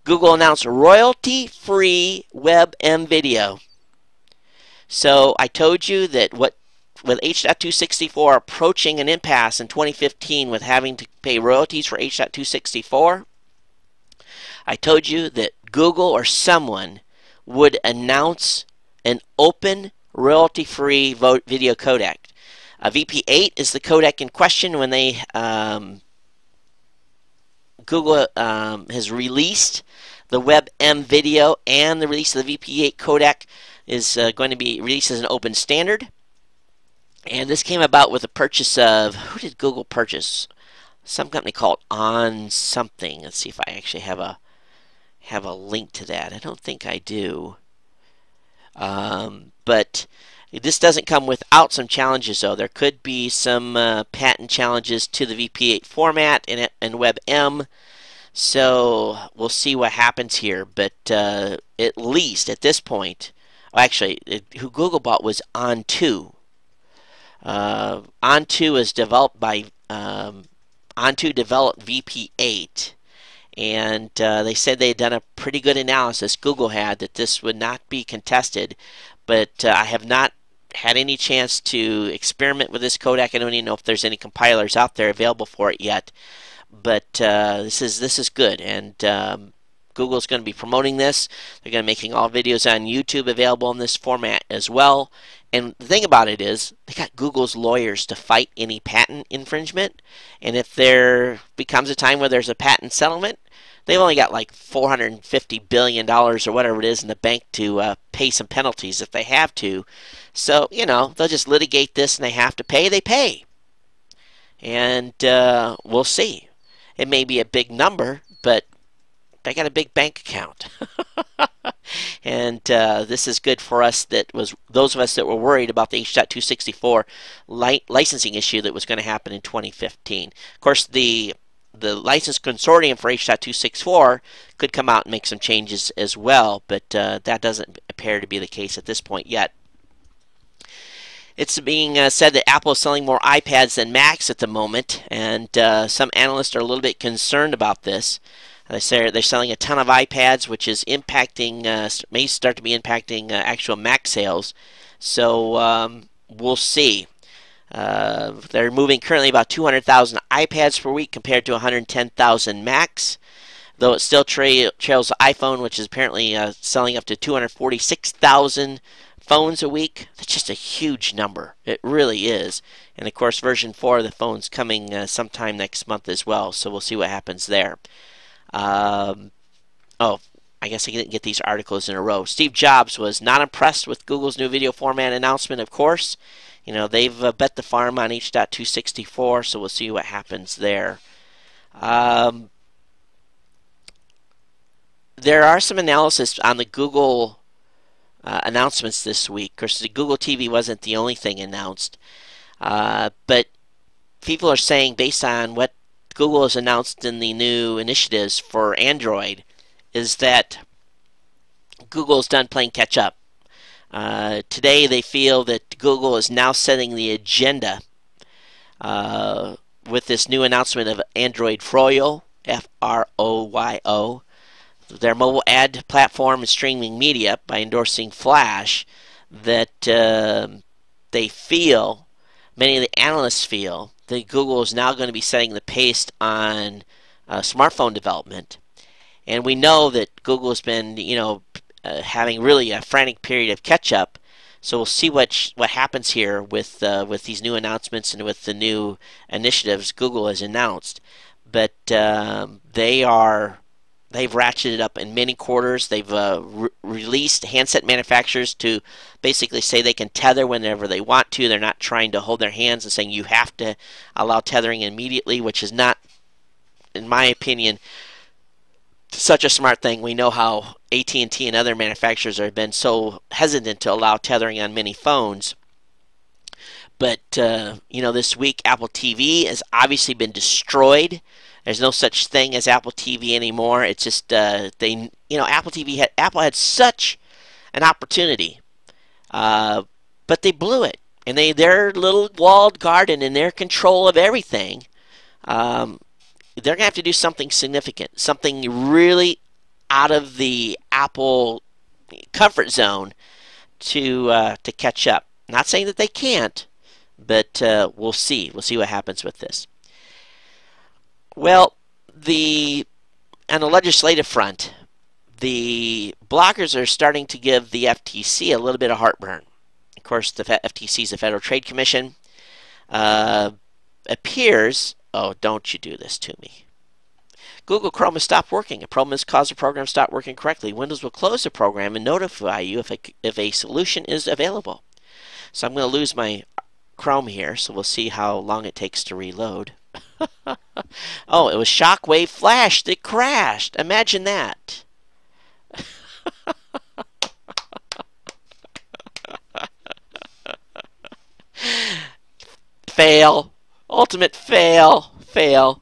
Google announced royalty-free WebM video. So I told you that with H.264 approaching an impasse in 2015 with having to pay royalties for H.264, I told you that Google or someone would announce an open, royalty-free video codec. VP8 is the codec in question when they Google has released the WebM video, and the release of the VP8 codec is going to be released as an open standard. And this came about with the purchase of, who did Google purchase? Some company called On something. Let's see if I actually have a link to that. I don't think I do. But this doesn't come without some challenges, though. There could be some patent challenges to the VP8 format and WebM. So we'll see what happens here. But at least at this point, actually, who Google bought was On2. On2 is developed by On2 developed VP8, and they said they had done a pretty good analysis. Google had, that this would not be contested, but I have not had any chance to experiment with this codec. I don't even know if there's any compilers out there available for it yet, but this is good, and Google's going to be promoting this. They're going to be making all videos on YouTube available in this format as well. And the thing about it is, they got Google's lawyers to fight any patent infringement. And if there becomes a time where there's a patent settlement, they've only got like $450 billion or whatever it is in the bank to pay some penalties if they have to. So, you know, they'll just litigate this, and they have to pay, they pay. And we'll see. It may be a big number, but they got a big bank account. And this is good for us, those of us that were worried about the H.264 licensing issue that was going to happen in 2015. Of course, the license consortium for H.264 could come out and make some changes as well, but that doesn't appear to be the case at this point yet. It's being said that Apple is selling more iPads than Macs at the moment, and some analysts are a little bit concerned about this. They say they're selling a ton of iPads, which is impacting, may start to be impacting actual Mac sales. So we'll see. They're moving currently about 200,000 iPads per week compared to 110,000 Macs, though it still trails the iPhone, which is apparently selling up to 246,000 phones a week. That's just a huge number. It really is. And of course, version 4 of the phone's coming sometime next month as well, so we'll see what happens there. Oh, I guess I didn't get these articles in a row. Steve Jobs was not impressed with Google's new video format announcement, of course. You know, they've bet the farm on H.264, so we'll see what happens there. There are some analysis on the Google announcements this week. Of course, the Google TV wasn't the only thing announced. But people are saying, based on what Google has announced in the new initiatives for Android, is that Google's done playing catch up. Today they feel that Google is now setting the agenda with this new announcement of Android Froyo, F-R-O-Y-O, their mobile ad platform and streaming media, by endorsing Flash, that they feel, many of the analysts feel, that Google is now going to be setting the pace on smartphone development. And we know that Google has been, having really a frantic period of catch-up. So we'll see what happens here with these new announcements and with the new initiatives Google has announced. But they've ratcheted up in many quarters. They've released handset manufacturers to basically say they can tether whenever they want to. They're not trying to hold their hands and saying you have to allow tethering immediately, which is not, in my opinion, such a smart thing. We know how AT&T and other manufacturers have been so hesitant to allow tethering on many phones. But, this week Apple TV has obviously been destroyed. There's no such thing as Apple TV anymore. It's just Apple had such an opportunity, but they blew it. And their little walled garden and their control of everything, they're going to have to do something significant, something really out of the Apple comfort zone to catch up. Not saying that they can't, but we'll see. We'll see what happens with this. Well, the on the legislative front, the bloggers are starting to give the FTC a little bit of heartburn. Of course, the FTC is the Federal Trade Commission. Appears, oh, don't you do this to me. Google Chrome has stopped working. A problem has caused the program to stop working correctly. Windows will close the program and notify you if a solution is available. So I'm going to lose my Chrome here, so we'll see how long it takes to reload. Oh, it was Shockwave Flash that crashed. Imagine that. Fail. Ultimate fail. Fail.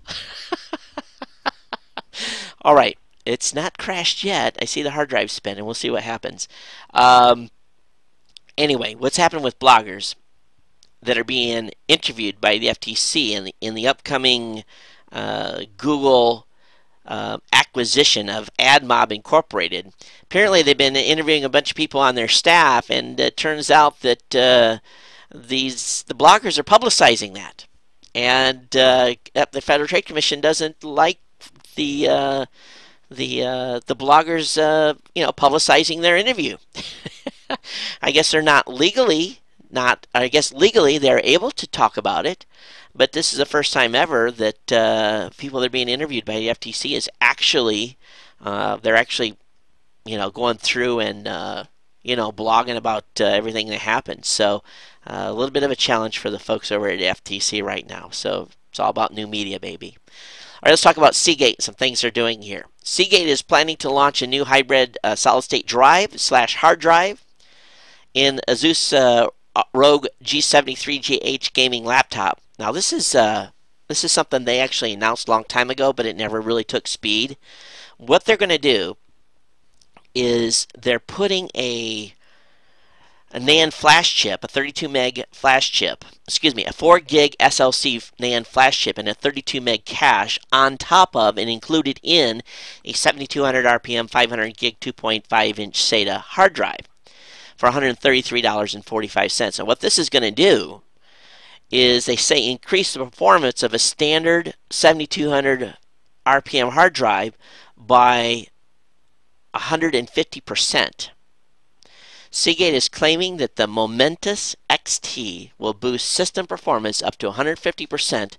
All right. It's not crashed yet. I see the hard drive spinning. We'll see what happens. Anyway, what's happening with bloggers that are being interviewed by the FTC in the upcoming Google acquisition of AdMob Incorporated? Apparently, they've been interviewing a bunch of people on their staff, and it turns out that the bloggers are publicizing that, and the Federal Trade Commission doesn't like the bloggers publicizing their interview. I guess they're not legally. I guess legally they're able to talk about it, but this is the first time ever that people that are being interviewed by the FTC is actually, they're actually, going through and, blogging about everything that happened. So a little bit of a challenge for the folks over at the FTC right now. So it's all about new media, baby. All right, let's talk about Seagate and some things they're doing here. Seagate is planning to launch a new hybrid solid-state drive/hard drive in Asus Rogue G73GH gaming laptop. Now this is something they actually announced a long time ago, but it never really took speed. What they're going to do is they're putting a NAND flash chip, a 32 meg flash chip, a 4 gig SLC NAND flash chip and a 32 meg cache on top of and included in a 7200 RPM 500 gig 2.5 inch SATA hard drive for $133.45. And what this is going to do is, they say, increase the performance of a standard 7200 RPM hard drive by 150%. Seagate is claiming that the Momentus XT will boost system performance up to 150%.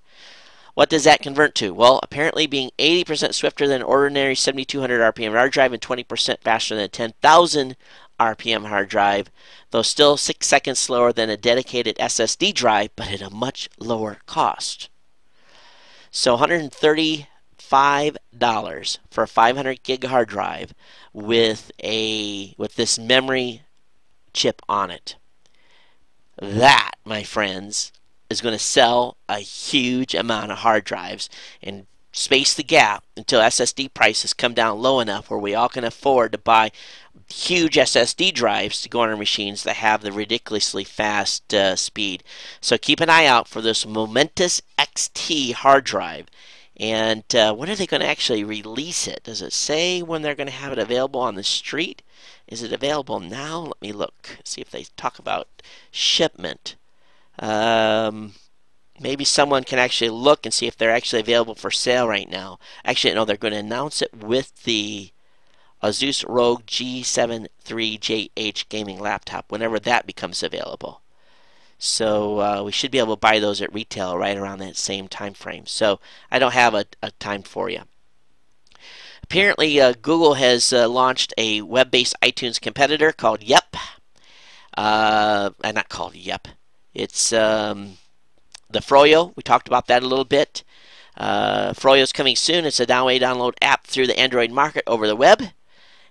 What does that convert to? Well, apparently being 80% swifter than ordinary 7200 RPM hard drive and 20% faster than a 10,000 RPM hard drive, though still 6 seconds slower than a dedicated SSD drive, but at a much lower cost. So $135 for a 500 gig hard drive with this memory chip on it. That, my friends, is going to sell a huge amount of hard drives and space the gap until SSD prices come down low enough where we all can afford to buy huge SSD drives to go on our machines that have the ridiculously fast speed. So keep an eye out for this Momentus XT hard drive. And when are they going to actually release it? Does it say when they're going to have it available on the street? Is it available now? Let me look. See if they talk about shipment. Maybe someone can actually look and see if they're actually available for sale right now. Actually, no, they're going to announce it with the Asus Rogue G73GH gaming laptop whenever that becomes available. So we should be able to buy those at retail right around that same time frame. So I don't have a time for you. Apparently, Google has launched a web-based iTunes competitor called Yep. Not called Yep. It's the Froyo. We talked about that a little bit. Froyo's coming soon. It's a download app through the Android market over the web,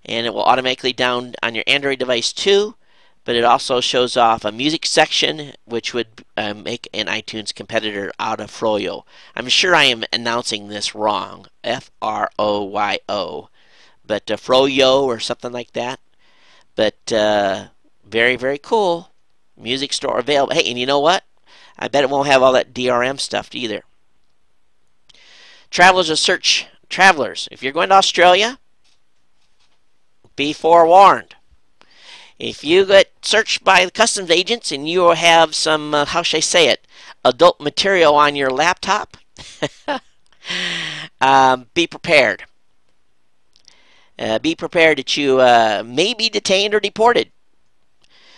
and it will automatically down on your Android device too. But it also shows off a music section, which would make an iTunes competitor out of Froyo. I'm sure I am announcing this wrong, F-R-O-Y-O, but Froyo or something like that. But very, very cool. Music store available. Hey, and you know what? I bet it won't have all that DRM stuff either. Travelers, if you're going to Australia, be forewarned. If you get searched by the customs agents and you have some, how should I say it, adult material on your laptop, be prepared. be prepared that you may be detained or deported.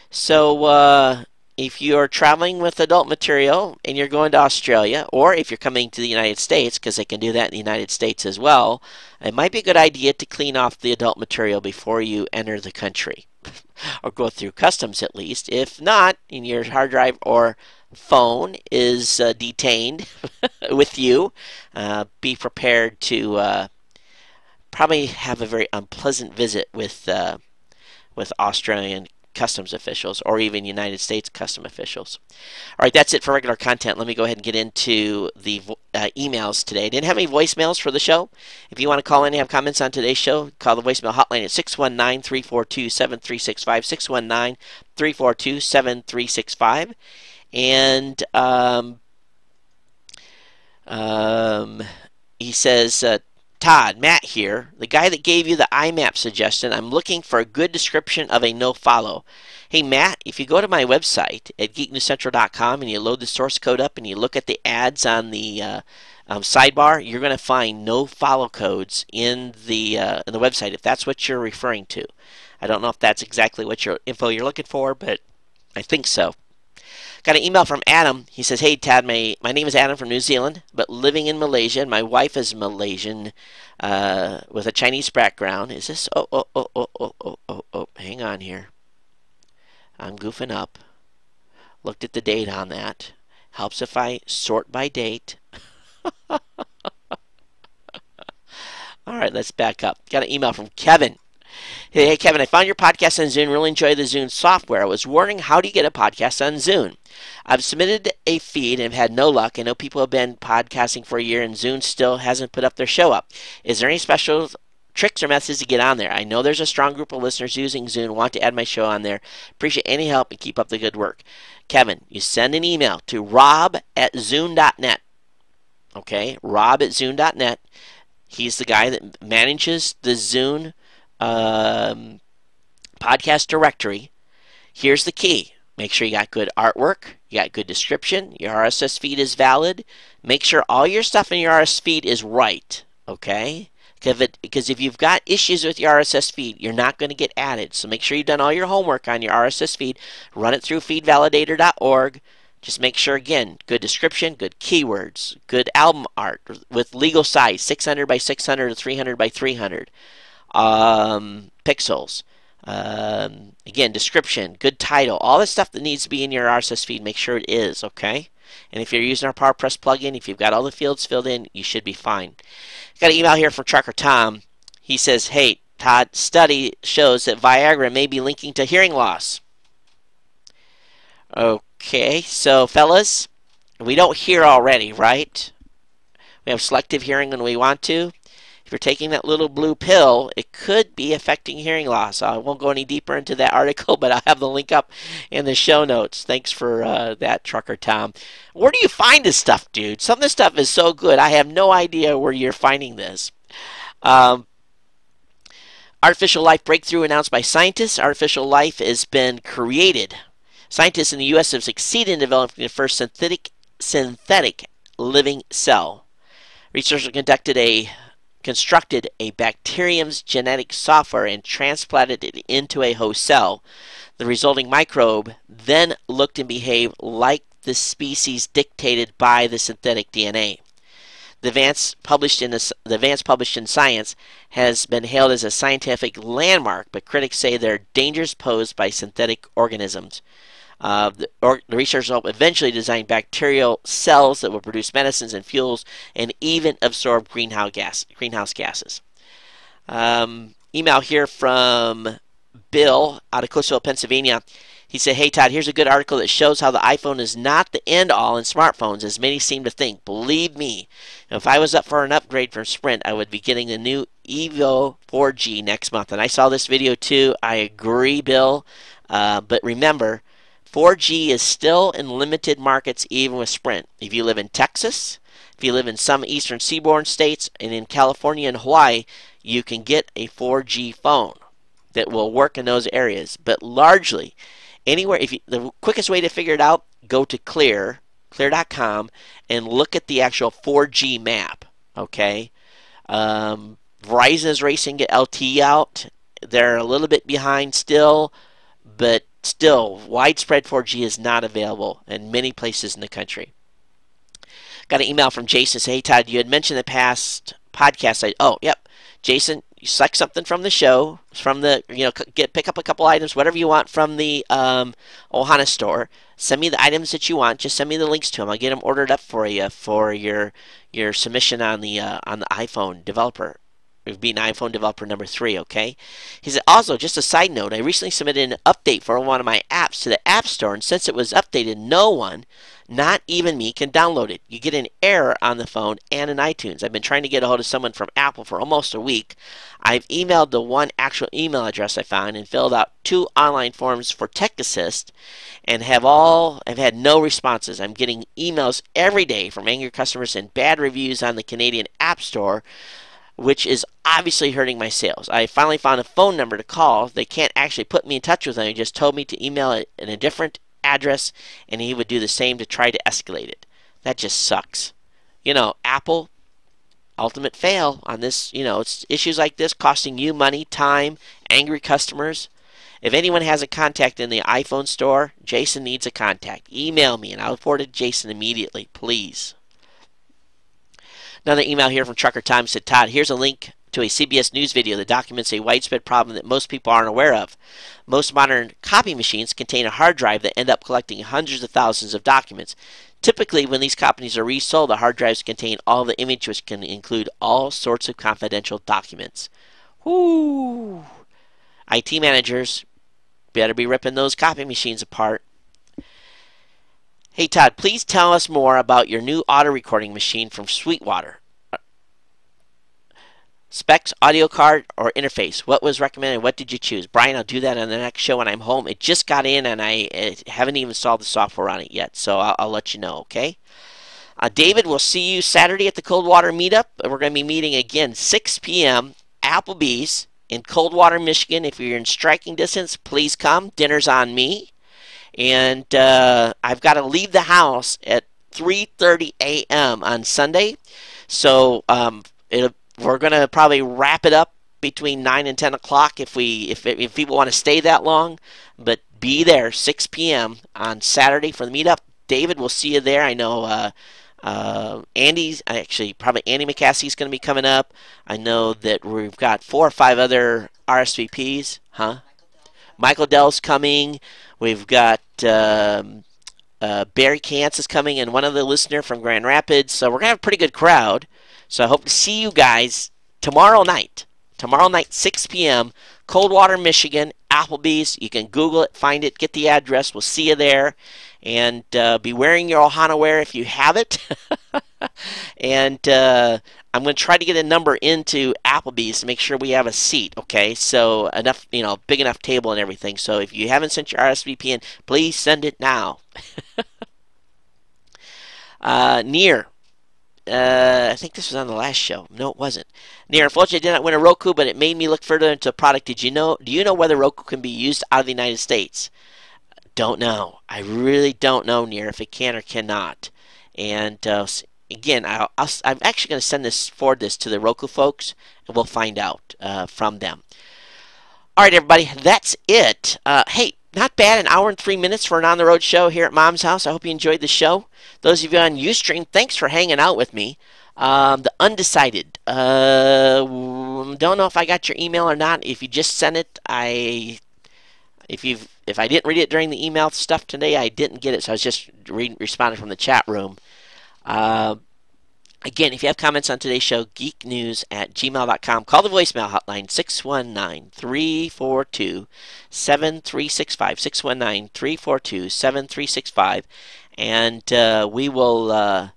So if you're traveling with adult material and you're going to Australia, or if you're coming to the United States, because they can do that in the United States as well, it might be a good idea to clean off the adult material before you enter the country, or go through customs at least. If not, and your hard drive or phone is detained with you, be prepared to probably have a very unpleasant visit with Australian customs officials, or even United States custom officials. All right, that's it for regular content. Let me go ahead and get into the emails today. I didn't have any voicemails for the show. If you want to call in and have comments on today's show, call the voicemail hotline at 619-342-7365, 619-342-7365. And he says, Todd, Matt here, the guy that gave you the IMAP suggestion. I'm looking for a good description of a no-follow. Hey, Matt, if you go to my website at geeknewscentral.com and you load the source code up and you look at the ads on the sidebar, you're going to find no-follow codes in the website, if that's what you're referring to. I don't know if that's exactly what info you're looking for, but I think so. Got an email from Adam. He says, hey, Tad, my name is Adam from New Zealand, but living in Malaysia, and my wife is Malaysian with a Chinese background. Is this? Oh, hang on here. I'm goofing up. Looked at the date on that. Helps if I sort by date. All right, let's back up. Got an email from Kevin. Hey, Kevin, I found your podcast on Zune. Really enjoy the Zune software. I was wondering, how do you get a podcast on Zune? I've submitted a feed and have had no luck. I know people have been podcasting for a year and Zune still hasn't put up their show up. Is there any special tricks or methods to get on there? I know there's a strong group of listeners using Zune. Want to add my show on there. Appreciate any help and keep up the good work. Kevin, you send an email to rob@zune.net. Okay, rob@zune.net. He's the guy that manages the Zune podcast directory. Here's the key. Make sure you got good artwork, you got good description, your RSS feed is valid. Make sure all your stuff in your RSS feed is right, okay? Because if you've got issues with your RSS feed, you're not going to get added. So make sure you've done all your homework on your RSS feed. Run it through feedvalidator.org. Just make sure, again, good description, good keywords, good album art with legal size, 600 by 600 to 300 by 300 pixels. Again, description, good title, all the stuff that needs to be in your RSS feed, make sure it is, okay? And if you're using our PowerPress plugin, if you've got all the fields filled in, you should be fine. Got an email here from Trucker Tom. He says, hey, Todd, study shows that Viagra may be linking to hearing loss. Okay, so fellas, we don't hear already, right? We have selective hearing when we want to. If you're taking that little blue pill, it could be affecting hearing loss. I won't go any deeper into that article, but I'll have the link up in the show notes. Thanks for that, Trucker Tom. Where do you find this stuff, dude? Some of this stuff is so good. I have no idea where you're finding this. Artificial life breakthrough announced by scientists. Artificial life has been created. Scientists in the U.S. have succeeded in developing the first synthetic living cell. Researchers constructed a bacterium's genetic software and transplanted it into a host cell. The resulting microbe then looked and behaved like the species dictated by the synthetic DNA. The advance published in Science has been hailed as a scientific landmark, but critics say there are dangers posed by synthetic organisms. The researchers will eventually design bacterial cells that will produce medicines and fuels and even absorb greenhouse gases. Email here from Bill out of Coastal, Pennsylvania. He said, hey, Todd, here's a good article that shows how the iPhone is not the end-all in smartphones, as many seem to think. Believe me, if I was up for an upgrade from Sprint, I would be getting the new Evo 4G next month. And I saw this video, too. I agree, Bill. But remember, 4G is still in limited markets, even with Sprint. If you live in Texas, if you live in some eastern seaboard states, and in California and Hawaii, you can get a 4G phone that will work in those areas. But largely, anywhere, the quickest way to figure it out, go to clear.com, and look at the actual 4G map. Okay, Verizon is racing to get LTE out. They're a little bit behind still, but still, widespread 4G is not available in many places in the country. Got an email from Jason saying, hey, Todd, you had mentioned the past podcast. Yep. Jason, you select something from the show, from the, pick up a couple items, whatever you want from the Ohana store. Send me the items that you want. Just send me the links to them. I'll get them ordered up for you for your submission on the iPhone developer. Being iPhone developer number 3, okay? He said, also, just a side note, I recently submitted an update for one of my apps to the App Store, and since it was updated, no one, not even me, can download it. You get an error on the phone and in iTunes. I've been trying to get a hold of someone from Apple for almost a week. I've emailed the one actual email address I found and filled out 2 online forms for Tech Assist, and I've had no responses. I'm getting emails every day from angry customers and bad reviews on the Canadian App Store, which is obviously hurting my sales. I finally found a phone number to call. They can't actually put me in touch with them. He just told me to email it in a different address, and he would do the same to try to escalate it. That just sucks. Apple, ultimate fail on this. It's issues like this costing you money, time, angry customers. If anyone has a contact in the iPhone store, Jason needs a contact. Email me, and I'll forward it to Jason immediately, please. Another email here from Trucker Time said, Todd, here's a link to a CBS News video that documents a widespread problem that most people aren't aware of. Most modern copy machines contain a hard drive that end up collecting hundreds of thousands of documents. Typically, when these copies are resold, the hard drives contain all the image, which can include all sorts of confidential documents. Whoo! IT managers better be ripping those copy machines apart. Hey Todd, please tell us more about your new auto recording machine from Sweetwater. Specs, audio card, or interface? What was recommended? What did you choose? Brian, I'll do that on the next show when I'm home. It just got in and I haven't even installed the software on it yet, so I'll let you know, okay? David, we'll see you Saturday at the Coldwater meetup. We're going to be meeting again 6 p.m. Applebees in Coldwater, Michigan. If you're in striking distance, please come. Dinner's on me. And I've got to leave the house at 3:30 a.m. on Sunday. So we're going to probably wrap it up between 9 and 10 o'clock if people want to stay that long. But be there 6 p.m. on Saturday for the meetup. David, we'll see you there. I know Andy McCaskey's going to be coming up. I know that we've got 4 or 5 other RSVPs. Michael Dell's coming. We've got Barry Kantz is coming, and one other listener from Grand Rapids. So we're going to have a pretty good crowd. So I hope to see you guys tomorrow night. Tomorrow night, 6 p.m., Coldwater, Michigan, Applebees. You can Google it, find it, get the address. We'll see you there. And be wearing your Ohana wear if you have it. And I'm going to try to get a number into Applebee's to make sure we have a seat, okay? So enough, big enough table and everything. So if you haven't sent your RSVP in, please send it now. Near. I think this was on the last show. No, it wasn't. Near, unfortunately, I did not win a Roku, but it made me look further into the product. Do you know whether Roku can be used out of the United States? Don't know. I really don't know, Near, if it can or cannot. And again, I'm actually going to forward this to the Roku folks, and we'll find out from them. All right, everybody, that's it. Hey, not bad, an hour and 3 minutes for an on-the-road show here at Mom's house. I hope you enjoyed the show. Those of you on Ustream, thanks for hanging out with me. The undecided. Don't know if I got your email or not. If you just sent it, if I didn't read it during the email stuff today, I didn't get it, so I was just responding from the chat room. Again, if you have comments on today's show, geeknews@gmail.com. Call the voicemail hotline, 619-342-7365, 619-342-7365, and we will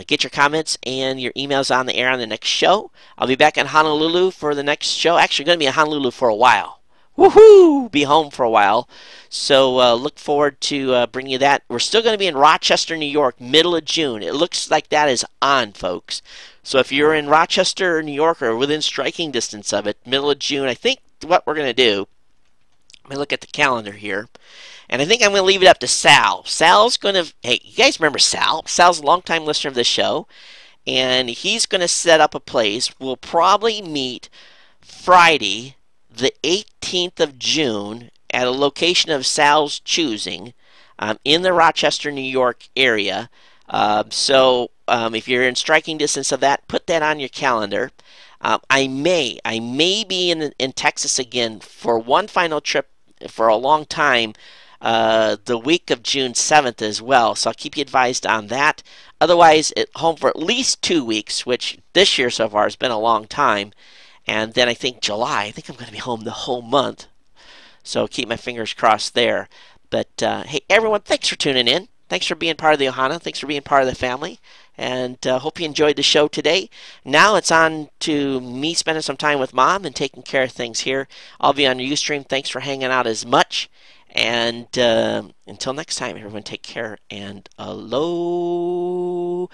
get your comments and your emails on the air on the next show. I'll be back in Honolulu for the next show. Actually, going to be in Honolulu for a while. Woohoo! Be home for a while. So look forward to bringing you that. We're still going to be in Rochester, New York, middle of June. It looks like that is on, folks. So if you're in Rochester, New York, or within striking distance of it, middle of June, I think what we're going to do, let me look at the calendar here, and I think I'm going to leave it up to Sal. Sal's going to, hey, you guys remember Sal? Sal's a longtime listener of this show. and he's going to set up a place. We'll probably meet Friday, the 18th of June, at a location of Sal's choosing in the Rochester, New York area. So if you're in striking distance of that, put that on your calendar. I may be in Texas again for one final trip for a long time, the week of June 7th as well. So I'll keep you advised on that. Otherwise, at home for at least 2 weeks, which this year so far has been a long time. And then I think July, I think I'm going to be home the whole month. So keep my fingers crossed there. But hey, everyone, thanks for tuning in. Thanks for being part of the Ohana. Thanks for being part of the family. And hope you enjoyed the show today. Now it's on to me spending some time with Mom and taking care of things here. I'll be on Ustream. Thanks for hanging out as much. And until next time, everyone take care and aloha.